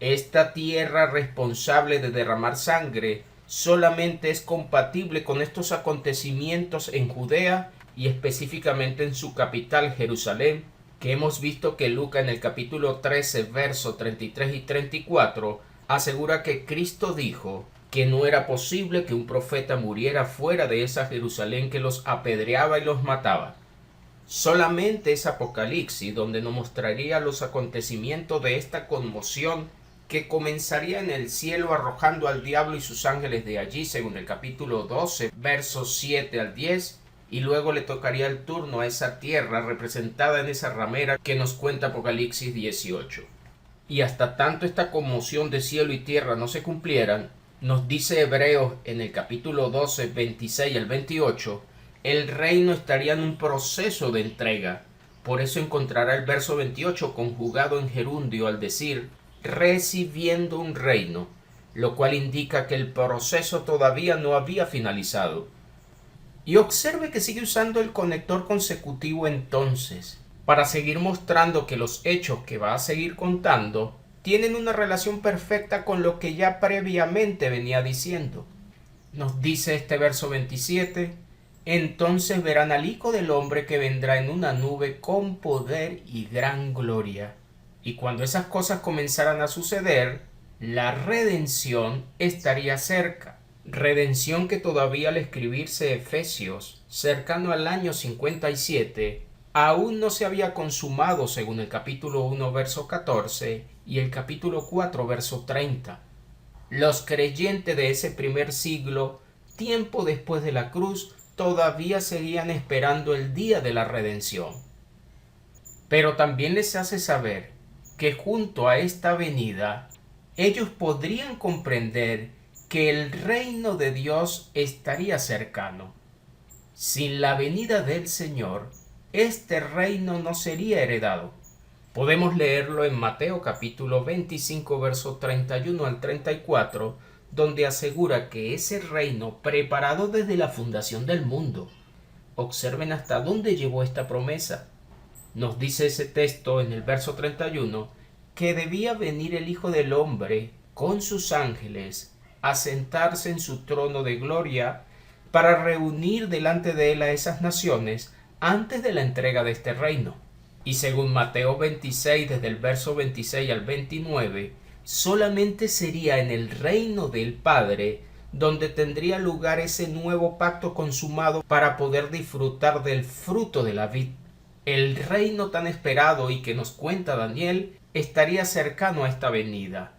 Esta tierra responsable de derramar sangre solamente es compatible con estos acontecimientos en Judea y específicamente en su capital Jerusalén, que hemos visto que Lucas en el capítulo 13, versos 33 y 34, asegura que Cristo dijo que no era posible que un profeta muriera fuera de esa Jerusalén que los apedreaba y los mataba. Solamente es Apocalipsis donde nos mostraría los acontecimientos de esta conmoción que comenzaría en el cielo arrojando al diablo y sus ángeles de allí, según el capítulo 12, versos 7 al 10, y luego le tocaría el turno a esa tierra representada en esa ramera que nos cuenta Apocalipsis 18. Y hasta tanto esta conmoción de cielo y tierra no se cumplieran, nos dice Hebreos en el capítulo 12, 26 al 28, el reino estaría en un proceso de entrega. Por eso encontrará el verso 28 conjugado en gerundio al decir recibiendo un reino, lo cual indica que el proceso todavía no había finalizado. Y observe que sigue usando el conector consecutivo entonces, para seguir mostrando que los hechos que va a seguir contando tienen una relación perfecta con lo que ya previamente venía diciendo. Nos dice este verso 27, entonces verán al Hijo del Hombre que vendrá en una nube con poder y gran gloria. Y cuando esas cosas comenzaran a suceder, la redención estaría cerca. Redención que todavía al escribirse Efesios, cercano al año 57, aún no se había consumado según el capítulo 1, verso 14 y el capítulo 4, verso 30. Los creyentes de ese primer siglo, tiempo después de la cruz, todavía seguían esperando el día de la redención. Pero también les hace saber que junto a esta venida, ellos podrían comprender que el reino de Dios estaría cercano. Sin la venida del Señor, este reino no sería heredado. Podemos leerlo en Mateo capítulo 25, verso 31 al 34, donde asegura que ese reino preparado desde la fundación del mundo. Observen hasta dónde llevó esta promesa. Nos dice ese texto en el verso 31 que debía venir el Hijo del Hombre con sus ángeles a sentarse en su trono de gloria para reunir delante de él a esas naciones antes de la entrega de este reino. Y según Mateo 26, desde el verso 26 al 29, solamente sería en el reino del Padre donde tendría lugar ese nuevo pacto consumado para poder disfrutar del fruto de la vid. El reino tan esperado y que nos cuenta Daniel estaría cercano a esta venida,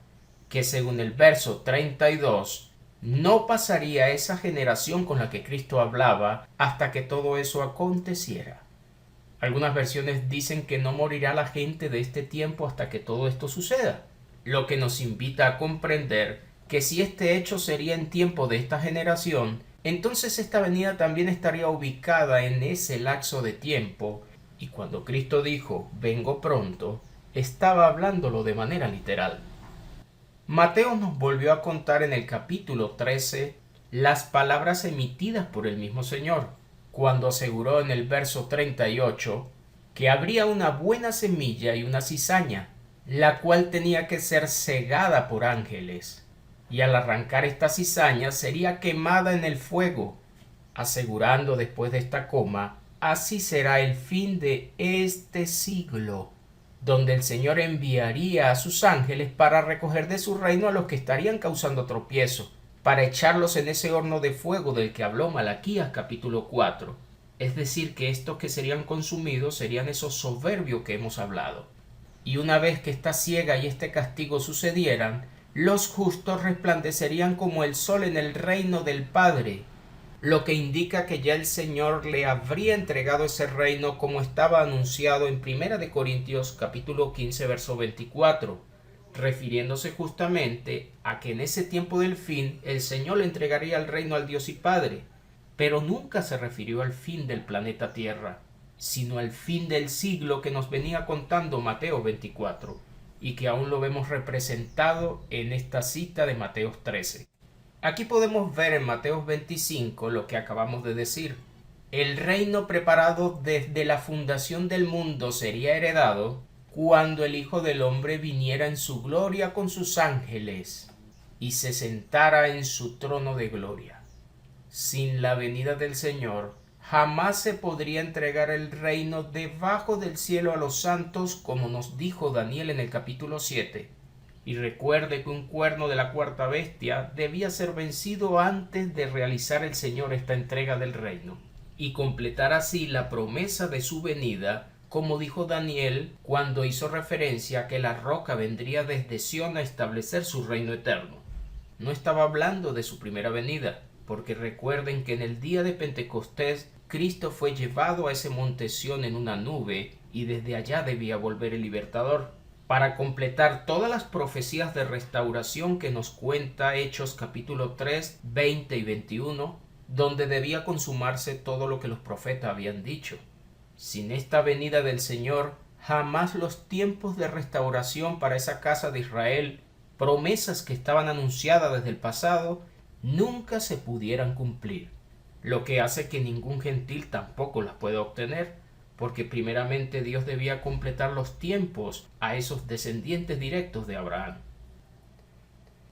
que según el verso 32 no pasaría esa generación con la que Cristo hablaba hasta que todo eso aconteciera. Algunas versiones dicen que no morirá la gente de este tiempo hasta que todo esto suceda, lo que nos invita a comprender que si este hecho sería en tiempo de esta generación, entonces esta venida también estaría ubicada en ese lapso de tiempo, y cuando Cristo dijo vengo pronto, estaba hablándolo de manera literal. Mateo nos volvió a contar en el capítulo 13 las palabras emitidas por el mismo Señor, cuando aseguró en el verso 38 que habría una buena semilla y una cizaña, la cual tenía que ser cegada por ángeles, y al arrancar esta cizaña sería quemada en el fuego, asegurando después de esta coma, así será el fin de este siglo, donde el Señor enviaría a sus ángeles para recoger de su reino a los que estarían causando tropiezo, para echarlos en ese horno de fuego del que habló Malaquías capítulo 4. Es decir, que estos que serían consumidos serían esos soberbios que hemos hablado. Y una vez que esta siega y este castigo sucedieran, los justos resplandecerían como el sol en el reino del Padre, lo que indica que ya el Señor le habría entregado ese reino como estaba anunciado en 1 Corintios capítulo 15 verso 24, refiriéndose justamente a que en ese tiempo del fin el Señor le entregaría el reino al Dios y Padre, pero nunca se refirió al fin del planeta Tierra. sino al fin del siglo que nos venía contando Mateo 24 y que aún lo vemos representado en esta cita de Mateo 13. Aquí podemos ver en Mateo 25 lo que acabamos de decir. El reino preparado desde la fundación del mundo sería heredado cuando el Hijo del Hombre viniera en su gloria con sus ángeles y se sentara en su trono de gloria. Sin la venida del Señor, jamás se podría entregar el reino debajo del cielo a los santos, como nos dijo Daniel en el capítulo 7. Y recuerde que un cuerno de la cuarta bestia debía ser vencido antes de realizar el Señor esta entrega del reino, y completar así la promesa de su venida, como dijo Daniel cuando hizo referencia a que la roca vendría desde Sión a establecer su reino eterno. No estaba hablando de su primera venida, porque recuerden que en el día de Pentecostés Cristo fue llevado a ese monte Sión en una nube y desde allá debía volver el libertador, para completar todas las profecías de restauración que nos cuenta Hechos capítulo 3, 20 y 21, donde debía consumarse todo lo que los profetas habían dicho. Sin esta venida del Señor, jamás los tiempos de restauración para esa casa de Israel, promesas que estaban anunciadas desde el pasado, nunca se pudieran cumplir, lo que hace que ningún gentil tampoco las pueda obtener, porque primeramente Dios debía completar los tiempos a esos descendientes directos de Abraham.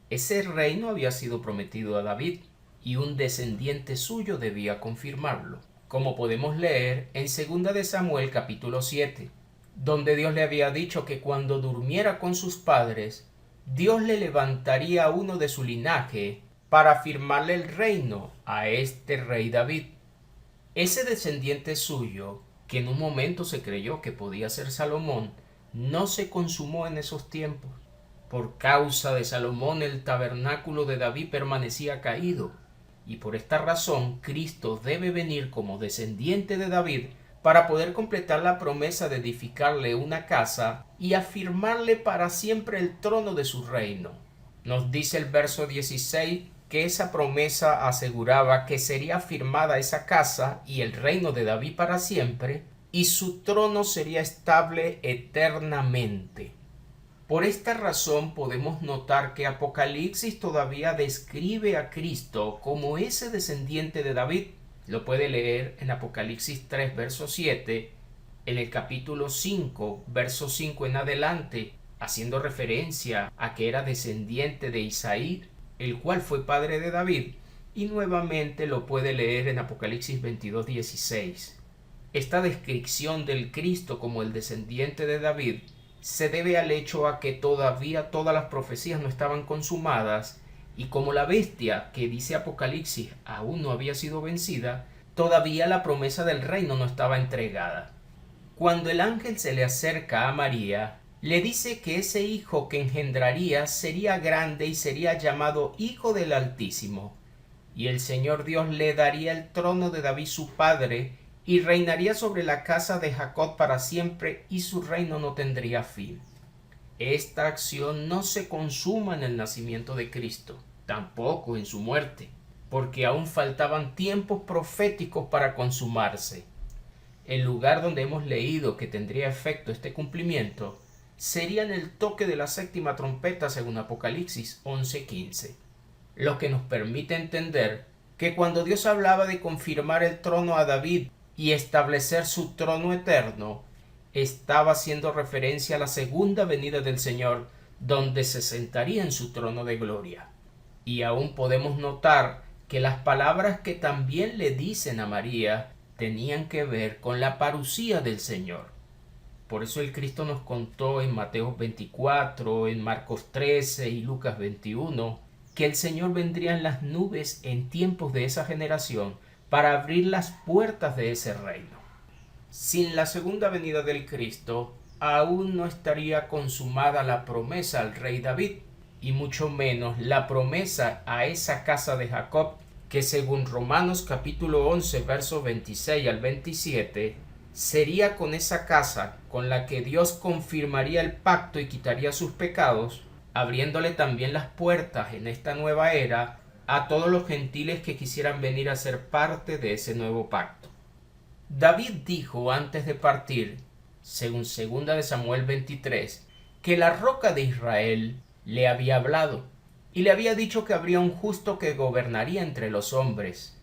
Ese reino había sido prometido a David, y un descendiente suyo debía confirmarlo, como podemos leer en 2 de Samuel capítulo 7, donde Dios le había dicho que cuando durmiera con sus padres, Dios le levantaría a uno de su linaje para firmarle el reino a este rey David. Ese descendiente suyo, que en un momento se creyó que podía ser Salomón, no se consumó en esos tiempos. Por causa de Salomón el tabernáculo de David permanecía caído, y por esta razón Cristo debe venir como descendiente de David para poder completar la promesa de edificarle una casa y afirmarle para siempre el trono de su reino. Nos dice el verso 16 que esa promesa aseguraba que sería firmada esa casa y el reino de David para siempre, y su trono sería estable eternamente. Por esta razón podemos notar que Apocalipsis todavía describe a Cristo como ese descendiente de David. Lo puede leer en Apocalipsis 3, verso 7, en el capítulo 5, verso 5 en adelante, haciendo referencia a que era descendiente de Isaí, el cual fue padre de David, y nuevamente lo puede leer en Apocalipsis 22, 16. Esta descripción del Cristo como el descendiente de David se debe al hecho a que todavía todas las profecías no estaban consumadas, y como la bestia que dice Apocalipsis aún no había sido vencida, todavía la promesa del reino no estaba entregada. Cuando el ángel se le acerca a María, le dice que ese hijo que engendraría sería grande y sería llamado Hijo del Altísimo, y el Señor Dios le daría el trono de David su padre, y reinaría sobre la casa de Jacob para siempre, y su reino no tendría fin. Esta acción no se consuma en el nacimiento de Cristo, tampoco en su muerte, porque aún faltaban tiempos proféticos para consumarse. El lugar donde hemos leído que tendría efecto este cumplimiento sería en el toque de la séptima trompeta según Apocalipsis 11:15, lo que nos permite entender que cuando Dios hablaba de confirmar el trono a David y establecer su trono eterno, estaba haciendo referencia a la segunda venida del Señor, donde se sentaría en su trono de gloria. Y aún podemos notar que las palabras que también le dicen a María tenían que ver con la parucía del Señor. Por eso el Cristo nos contó en Mateo 24, en Marcos 13 y Lucas 21, que el Señor vendría en las nubes en tiempos de esa generación para abrir las puertas de ese reino. Sin la segunda venida del Cristo, aún no estaría consumada la promesa al rey David, y mucho menos la promesa a esa casa de Jacob, que según Romanos capítulo 11, versos 26 al 27, sería con esa casa con la que Dios confirmaría el pacto y quitaría sus pecados, abriéndole también las puertas en esta nueva era a todos los gentiles que quisieran venir a ser parte de ese nuevo pacto. David dijo antes de partir, según 2 de Samuel 23, que la roca de Israel le había hablado y le había dicho que habría un justo que gobernaría entre los hombres.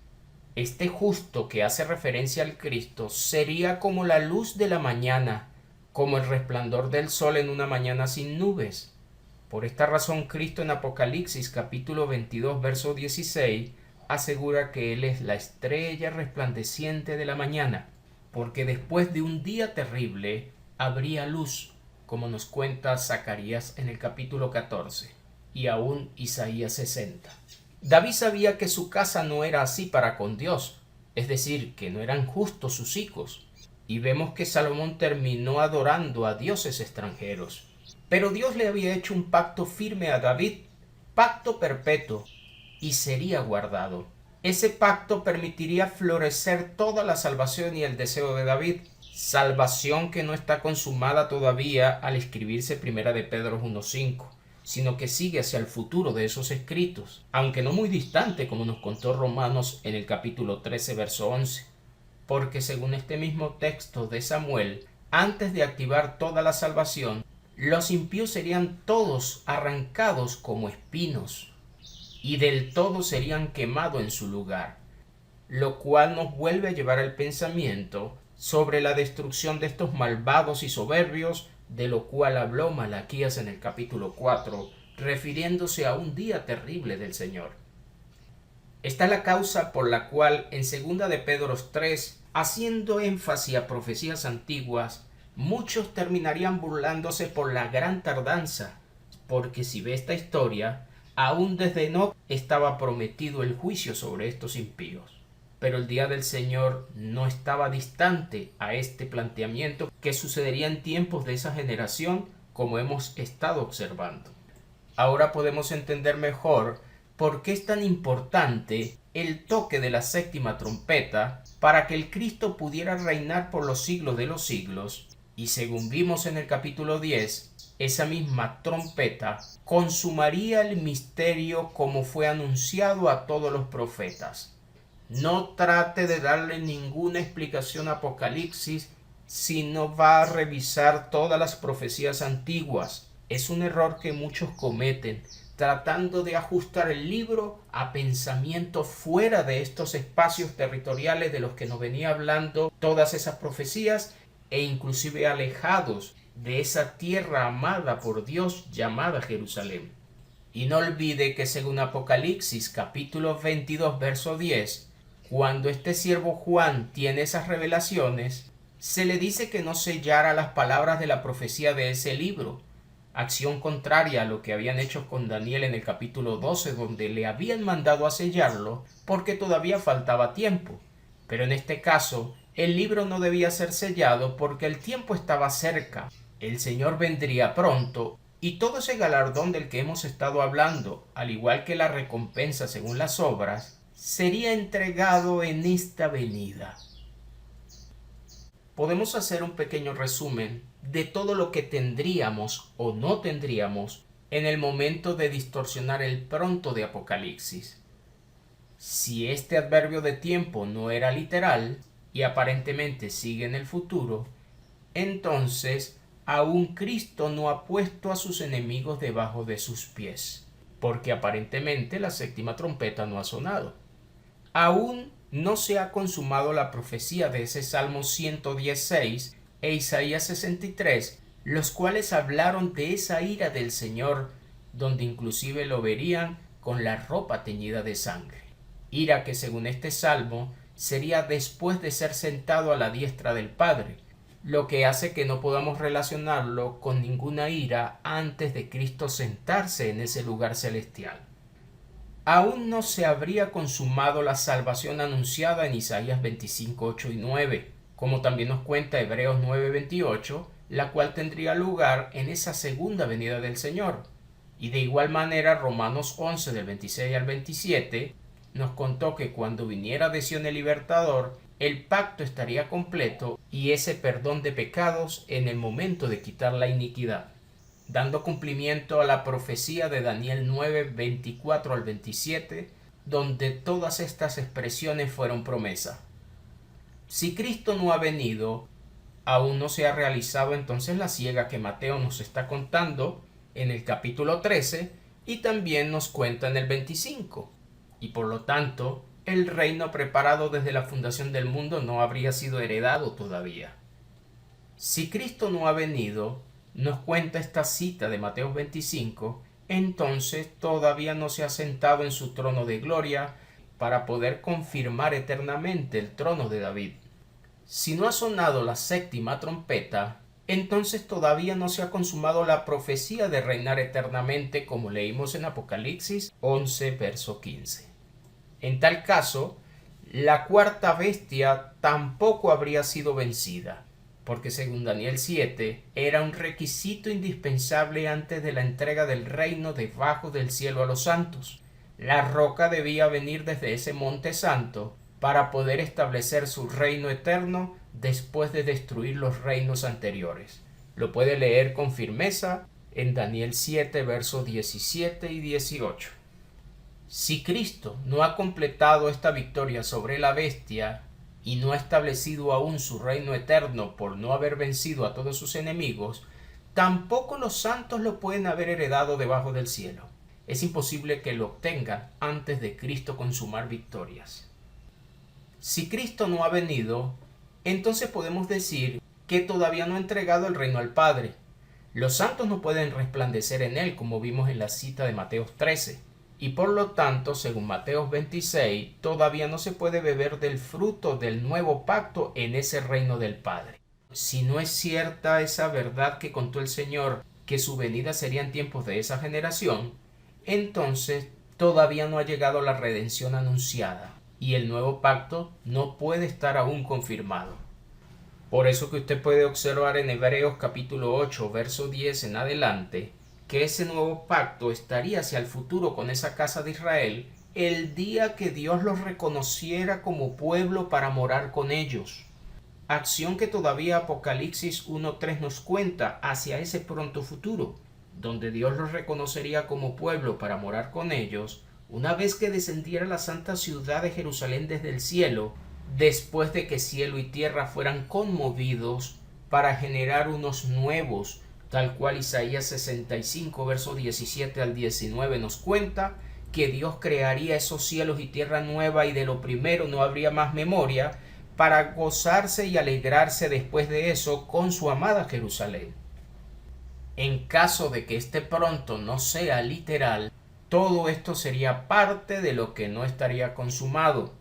Este justo, que hace referencia al Cristo, sería como la luz de la mañana, como el resplandor del sol en una mañana sin nubes. Por esta razón, Cristo en Apocalipsis capítulo 22 verso 16 asegura que Él es la estrella resplandeciente de la mañana, porque después de un día terrible habría luz, como nos cuenta Zacarías en el capítulo 14 y aún Isaías 60. David sabía que su casa no era así para con Dios, es decir, que no eran justos sus hijos, y vemos que Salomón terminó adorando a dioses extranjeros. Pero Dios le había hecho un pacto firme a David, pacto perpetuo, y sería guardado. Ese pacto permitiría florecer toda la salvación y el deseo de David, salvación que no está consumada todavía al escribirse Primera de Pedro 1:5, sino que sigue hacia el futuro de esos escritos, aunque no muy distante, como nos contó Romanos en el capítulo 13 verso 11, porque según este mismo texto de Samuel, antes de activar toda la salvación, los impíos serían todos arrancados como espinos y del todo serían quemados en su lugar, lo cual nos vuelve a llevar el pensamiento sobre la destrucción de estos malvados y soberbios, de lo cual habló Malaquías en el capítulo 4, refiriéndose a un día terrible del Señor. Esta es la causa por la cual en 2 de Pedro 3, haciendo énfasis a profecías antiguas, muchos terminarían burlándose por la gran tardanza, porque si ve esta historia, aún desde Enoc estaba prometido el juicio sobre estos impíos. Pero el día del Señor no estaba distante a este planteamiento que sucedería en tiempos de esa generación, como hemos estado observando. Ahora podemos entender mejor por qué es tan importante el toque de la séptima trompeta para que el Cristo pudiera reinar por los siglos de los siglos, y según vimos en el capítulo 10, esa misma trompeta consumaría el misterio como fue anunciado a todos los profetas. No trate de darle ninguna explicación a Apocalipsis si no va a revisar todas las profecías antiguas. Es un error que muchos cometen, tratando de ajustar el libro a pensamientos fuera de estos espacios territoriales de los que nos venía hablando todas esas profecías, e inclusive alejados de esa tierra amada por Dios llamada Jerusalén. Y no olvide que según Apocalipsis capítulo 22 verso 10, cuando este siervo Juan tiene esas revelaciones, se le dice que no sellara las palabras de la profecía de ese libro, acción contraria a lo que habían hecho con Daniel en el capítulo 12, donde le habían mandado a sellarlo porque todavía faltaba tiempo. Pero en este caso, el libro no debía ser sellado porque el tiempo estaba cerca. El Señor vendría pronto y todo ese galardón del que hemos estado hablando, al igual que la recompensa según las obras, sería entregado en esta venida. Podemos hacer un pequeño resumen de todo lo que tendríamos o no tendríamos en el momento de distorsionar el pronto de Apocalipsis. Si este adverbio de tiempo no era literal y aparentemente sigue en el futuro, entonces aún Cristo no ha puesto a sus enemigos debajo de sus pies, porque aparentemente la séptima trompeta no ha sonado. Aún no se ha consumado la profecía de ese Salmo 116 e Isaías 63, los cuales hablaron de esa ira del Señor, donde inclusive lo verían con la ropa teñida de sangre. Ira que según este salmo sería después de ser sentado a la diestra del Padre, lo que hace que no podamos relacionarlo con ninguna ira antes de Cristo sentarse en ese lugar celestial. Aún no se habría consumado la salvación anunciada en Isaías 25, 8 y 9, como también nos cuenta Hebreos 9, 28, la cual tendría lugar en esa segunda venida del Señor. Y de igual manera Romanos 11 del 26 al 27 nos contó que cuando viniera de Sion el Libertador, el pacto estaría completo y ese perdón de pecados en el momento de quitar la iniquidad, dando cumplimiento a la profecía de Daniel 9, 24 al 27, donde todas estas expresiones fueron promesa. Si Cristo no ha venido, aún no se ha realizado entonces la siega que Mateo nos está contando en el capítulo 13 y también nos cuenta en el 25. Y por lo tanto, el reino preparado desde la fundación del mundo no habría sido heredado todavía. Si Cristo no ha venido, nos cuenta esta cita de Mateo 25, entonces todavía no se ha sentado en su trono de gloria para poder confirmar eternamente el trono de David. Si no ha sonado la séptima trompeta, entonces todavía no se ha consumado la profecía de reinar eternamente, como leímos en Apocalipsis 11, verso 15. En tal caso, la cuarta bestia tampoco habría sido vencida, porque según Daniel 7, era un requisito indispensable antes de la entrega del reino debajo del cielo a los santos. La roca debía venir desde ese monte santo para poder establecer su reino eterno después de destruir los reinos anteriores. Lo puede leer con firmeza en Daniel 7, versos 17 y 18. Si Cristo no ha completado esta victoria sobre la bestia y no ha establecido aún su reino eterno por no haber vencido a todos sus enemigos, tampoco los santos lo pueden haber heredado debajo del cielo. Es imposible que lo obtengan antes de Cristo consumar victorias. Si Cristo no ha venido, entonces podemos decir que todavía no ha entregado el reino al Padre. Los santos no pueden resplandecer en él, como vimos en la cita de Mateo 13. Y por lo tanto, según Mateo 26, todavía no se puede beber del fruto del nuevo pacto en ese reino del Padre. Si no es cierta esa verdad que contó el Señor, que su venida sería en tiempos de esa generación, entonces todavía no ha llegado la redención anunciada y el nuevo pacto no puede estar aún confirmado. Por eso que usted puede observar en Hebreos capítulo 8, verso 10 en adelante, que ese nuevo pacto estaría hacia el futuro con esa casa de Israel el día que Dios los reconociera como pueblo para morar con ellos. Acción que todavía Apocalipsis 1.3 nos cuenta hacia ese pronto futuro, donde Dios los reconocería como pueblo para morar con ellos, una vez que descendiera la santa ciudad de Jerusalén desde el cielo, después de que cielo y tierra fueran conmovidos para generar unos nuevos, tal cual Isaías 65, versos 17 al 19 nos cuenta que Dios crearía esos cielos y tierra nueva y de lo primero no habría más memoria, para gozarse y alegrarse después de eso con su amada Jerusalén. En caso de que este pronto no sea literal, todo esto sería parte de lo que no estaría consumado.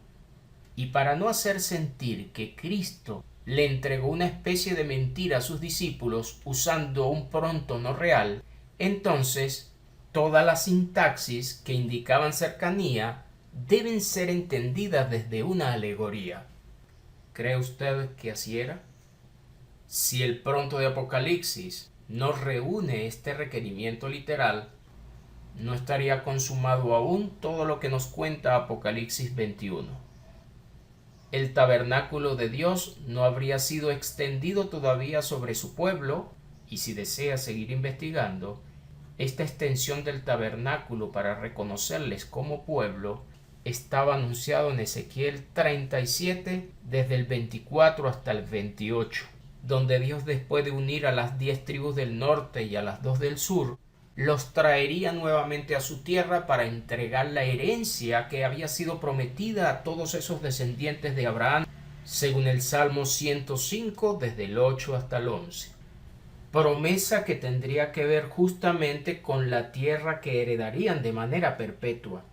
Y para no hacer sentir que Cristo le entregó una especie de mentira a sus discípulos usando un pronto no real, entonces todas las sintaxis que indicaban cercanía deben ser entendidas desde una alegoría. ¿Cree usted que así era? Si el pronto de Apocalipsis no reúne este requerimiento literal, no estaría consumado aún todo lo que nos cuenta Apocalipsis 21. El tabernáculo de Dios no habría sido extendido todavía sobre su pueblo, y si desea seguir investigando, esta extensión del tabernáculo para reconocerles como pueblo estaba anunciado en Ezequiel 37 desde el 24 hasta el 28, donde Dios, después de unir a las 10 tribus del norte y a las 2 del sur, los traería nuevamente a su tierra para entregar la herencia que había sido prometida a todos esos descendientes de Abraham, según el Salmo 105 desde el 8 hasta el 11. Promesa que tendría que ver justamente con la tierra que heredarían de manera perpetua.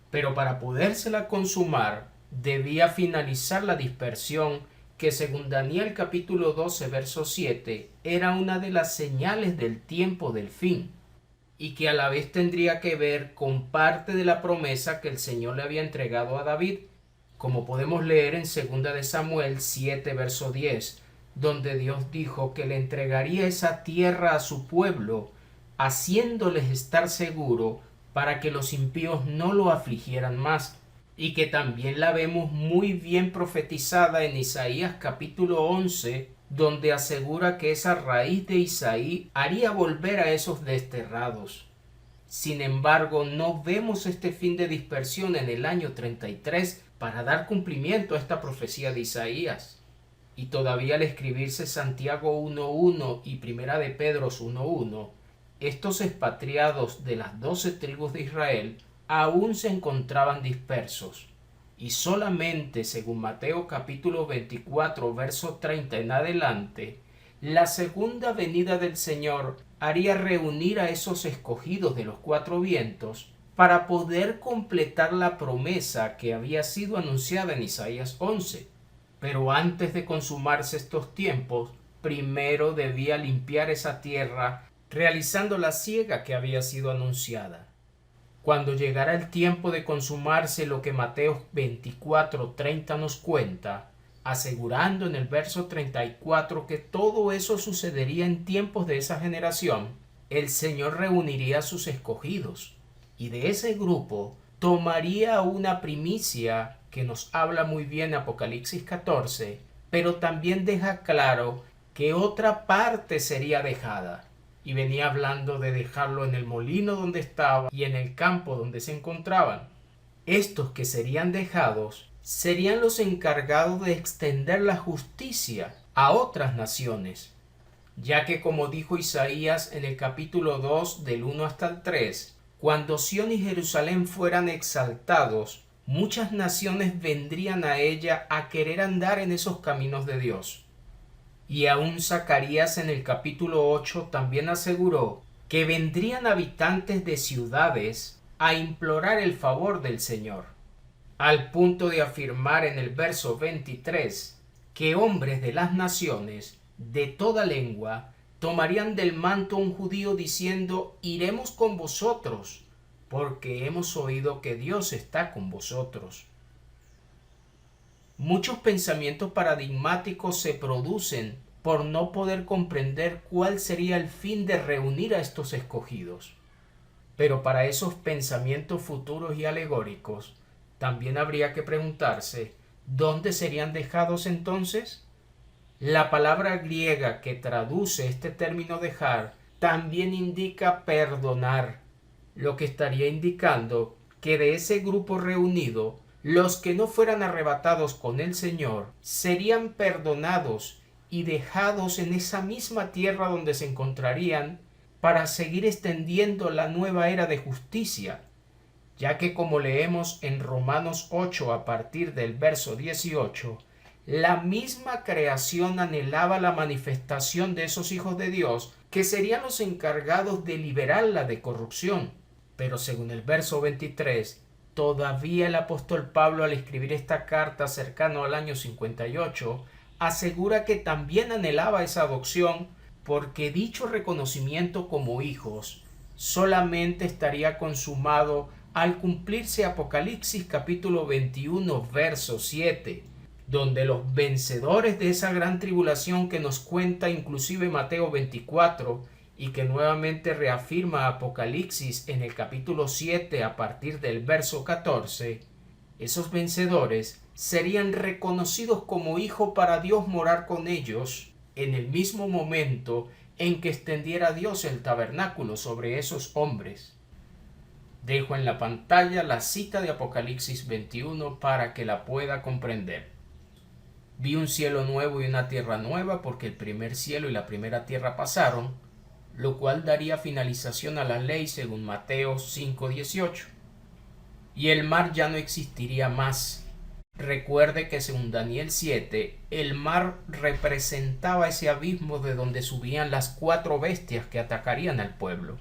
Pero para podérsela consumar, debía finalizar la dispersión que, según Daniel capítulo 12 verso 7, era una de las señales del tiempo del fin, y que a la vez tendría que ver con parte de la promesa que el Señor le había entregado a David, como podemos leer en 2 de Samuel 7 verso 10, donde Dios dijo que le entregaría esa tierra a su pueblo, haciéndoles estar seguro para que los impíos no lo afligieran más, y que también la vemos muy bien profetizada en Isaías capítulo 11, donde asegura que esa raíz de Isaí haría volver a esos desterrados. Sin embargo, no vemos este fin de dispersión en el año 33 para dar cumplimiento a esta profecía de Isaías. Y todavía al escribirse Santiago 1.1 y Primera de Pedro 1.1, estos expatriados de las 12 tribus de Israel aún se encontraban dispersos, y solamente según Mateo capítulo 24 verso 30 en adelante, la segunda venida del Señor haría reunir a esos escogidos de los cuatro vientos para poder completar la promesa que había sido anunciada en Isaías 11. Pero antes de consumarse estos tiempos, primero debía limpiar esa tierra, realizando la siega que había sido anunciada. Cuando llegara el tiempo de consumarse lo que Mateo 24:30 nos cuenta, asegurando en el verso 34 que todo eso sucedería en tiempos de esa generación, el Señor reuniría a sus escogidos, y de ese grupo tomaría una primicia que nos habla muy bien Apocalipsis 14, pero también deja claro que otra parte sería dejada. Y venía hablando de dejarlo en el molino donde estaba y en el campo donde se encontraban. Estos que serían dejados serían los encargados de extender la justicia a otras naciones, ya que como dijo Isaías en el capítulo 2 del 1 hasta el 3, cuando Sión y Jerusalén fueran exaltados, muchas naciones vendrían a ella a querer andar en esos caminos de Dios. Y aún Zacarías en el capítulo 8 también aseguró que vendrían habitantes de ciudades a implorar el favor del Señor, al punto de afirmar en el verso 23 que hombres de las naciones, de toda lengua, tomarían del manto a un judío diciendo: iremos con vosotros, porque hemos oído que Dios está con vosotros. Muchos pensamientos paradigmáticos se producen por no poder comprender cuál sería el fin de reunir a estos escogidos. Pero para esos pensamientos futuros y alegóricos, también habría que preguntarse, ¿dónde serían dejados entonces? La palabra griega que traduce este término dejar también indica perdonar, lo que estaría indicando que de ese grupo reunido, los que no fueran arrebatados con el Señor serían perdonados y dejados en esa misma tierra donde se encontrarían para seguir extendiendo la nueva era de justicia, ya que como leemos en Romanos 8 a partir del verso 18, la misma creación anhelaba la manifestación de esos hijos de Dios que serían los encargados de liberarla de corrupción. Pero según el verso 23, todavía el apóstol Pablo, al escribir esta carta cercano al año 58, asegura que también anhelaba esa adopción, porque dicho reconocimiento como hijos solamente estaría consumado al cumplirse Apocalipsis capítulo 21 verso 7, donde los vencedores de esa gran tribulación que nos cuenta inclusive Mateo 24 y que nuevamente reafirma Apocalipsis en el capítulo 7 a partir del verso 14, esos vencedores serían reconocidos como hijos para Dios morar con ellos en el mismo momento en que extendiera Dios el tabernáculo sobre esos hombres. Dejo en la pantalla la cita de Apocalipsis 21 para que la pueda comprender. Vi un cielo nuevo y una tierra nueva, porque el primer cielo y la primera tierra pasaron, lo cual daría finalización a la ley según Mateo 5:18. Y el mar ya no existiría más. Recuerde que según Daniel 7, el mar representaba ese abismo de donde subían las cuatro bestias que atacarían al pueblo.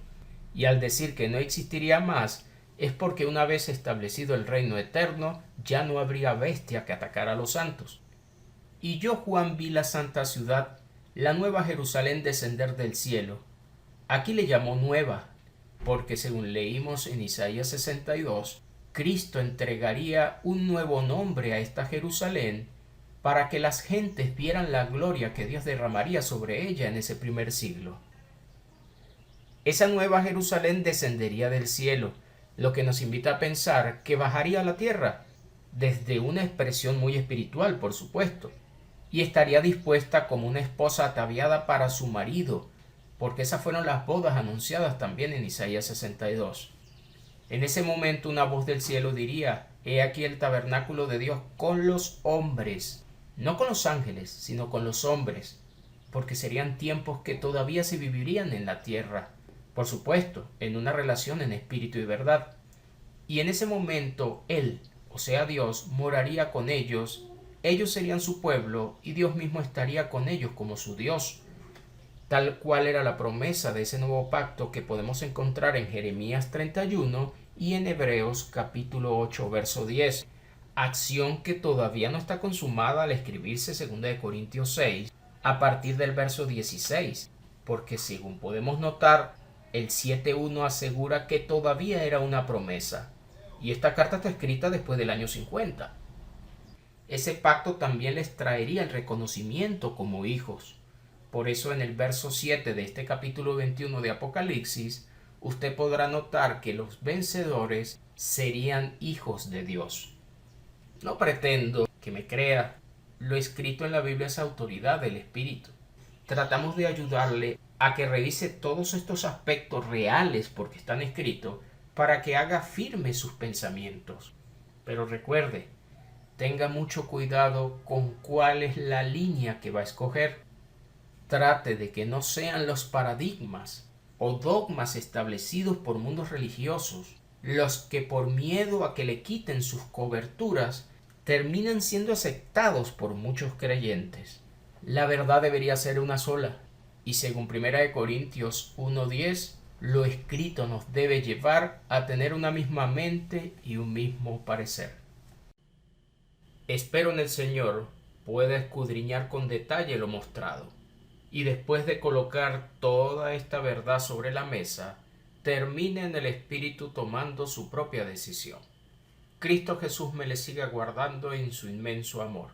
Y al decir que no existiría más, es porque una vez establecido el reino eterno, ya no habría bestia que atacara a los santos. Y yo, Juan, vi la santa ciudad, la nueva Jerusalén, descender del cielo. Aquí le llamó nueva, porque según leímos en Isaías 62, Cristo entregaría un nuevo nombre a esta Jerusalén para que las gentes vieran la gloria que Dios derramaría sobre ella en ese primer siglo. Esa nueva Jerusalén descendería del cielo, lo que nos invita a pensar que bajaría a la tierra, desde una expresión muy espiritual, por supuesto, y estaría dispuesta como una esposa ataviada para su marido, porque esas fueron las bodas anunciadas también en Isaías 62. En ese momento una voz del cielo diría: He aquí el tabernáculo de Dios con los hombres, no con los ángeles, sino con los hombres, porque serían tiempos que todavía se vivirían en la tierra, por supuesto, en una relación en espíritu y verdad. Y en ese momento Él, o sea Dios, moraría con ellos serían su pueblo y Dios mismo estaría con ellos como su Dios, tal cual era la promesa de ese nuevo pacto que podemos encontrar en Jeremías 31 y en Hebreos capítulo 8 verso 10, acción que todavía no está consumada al escribirse 2 Corintios 6 a partir del verso 16, porque según podemos notar, el 7.1 asegura que todavía era una promesa, y esta carta está escrita después del año 50. Ese pacto también les traería el reconocimiento como hijos. Por eso en el verso 7 de este capítulo 21 de Apocalipsis, usted podrá notar que los vencedores serían hijos de Dios. No pretendo que me crea, lo escrito en la Biblia es autoridad del Espíritu. Tratamos de ayudarle a que revise todos estos aspectos reales porque están escritos para que haga firmes sus pensamientos. Pero recuerde, tenga mucho cuidado con cuál es la línea que va a escoger. Trate de que no sean los paradigmas o dogmas establecidos por mundos religiosos los que por miedo a que le quiten sus coberturas terminan siendo aceptados por muchos creyentes. La verdad debería ser una sola, y según 1 Corintios 1:10, lo escrito nos debe llevar a tener una misma mente y un mismo parecer. Espero en el Señor pueda escudriñar con detalle lo mostrado, y después de colocar toda esta verdad sobre la mesa, termine en el Espíritu tomando su propia decisión. Cristo Jesús me le siga guardando en su inmenso amor.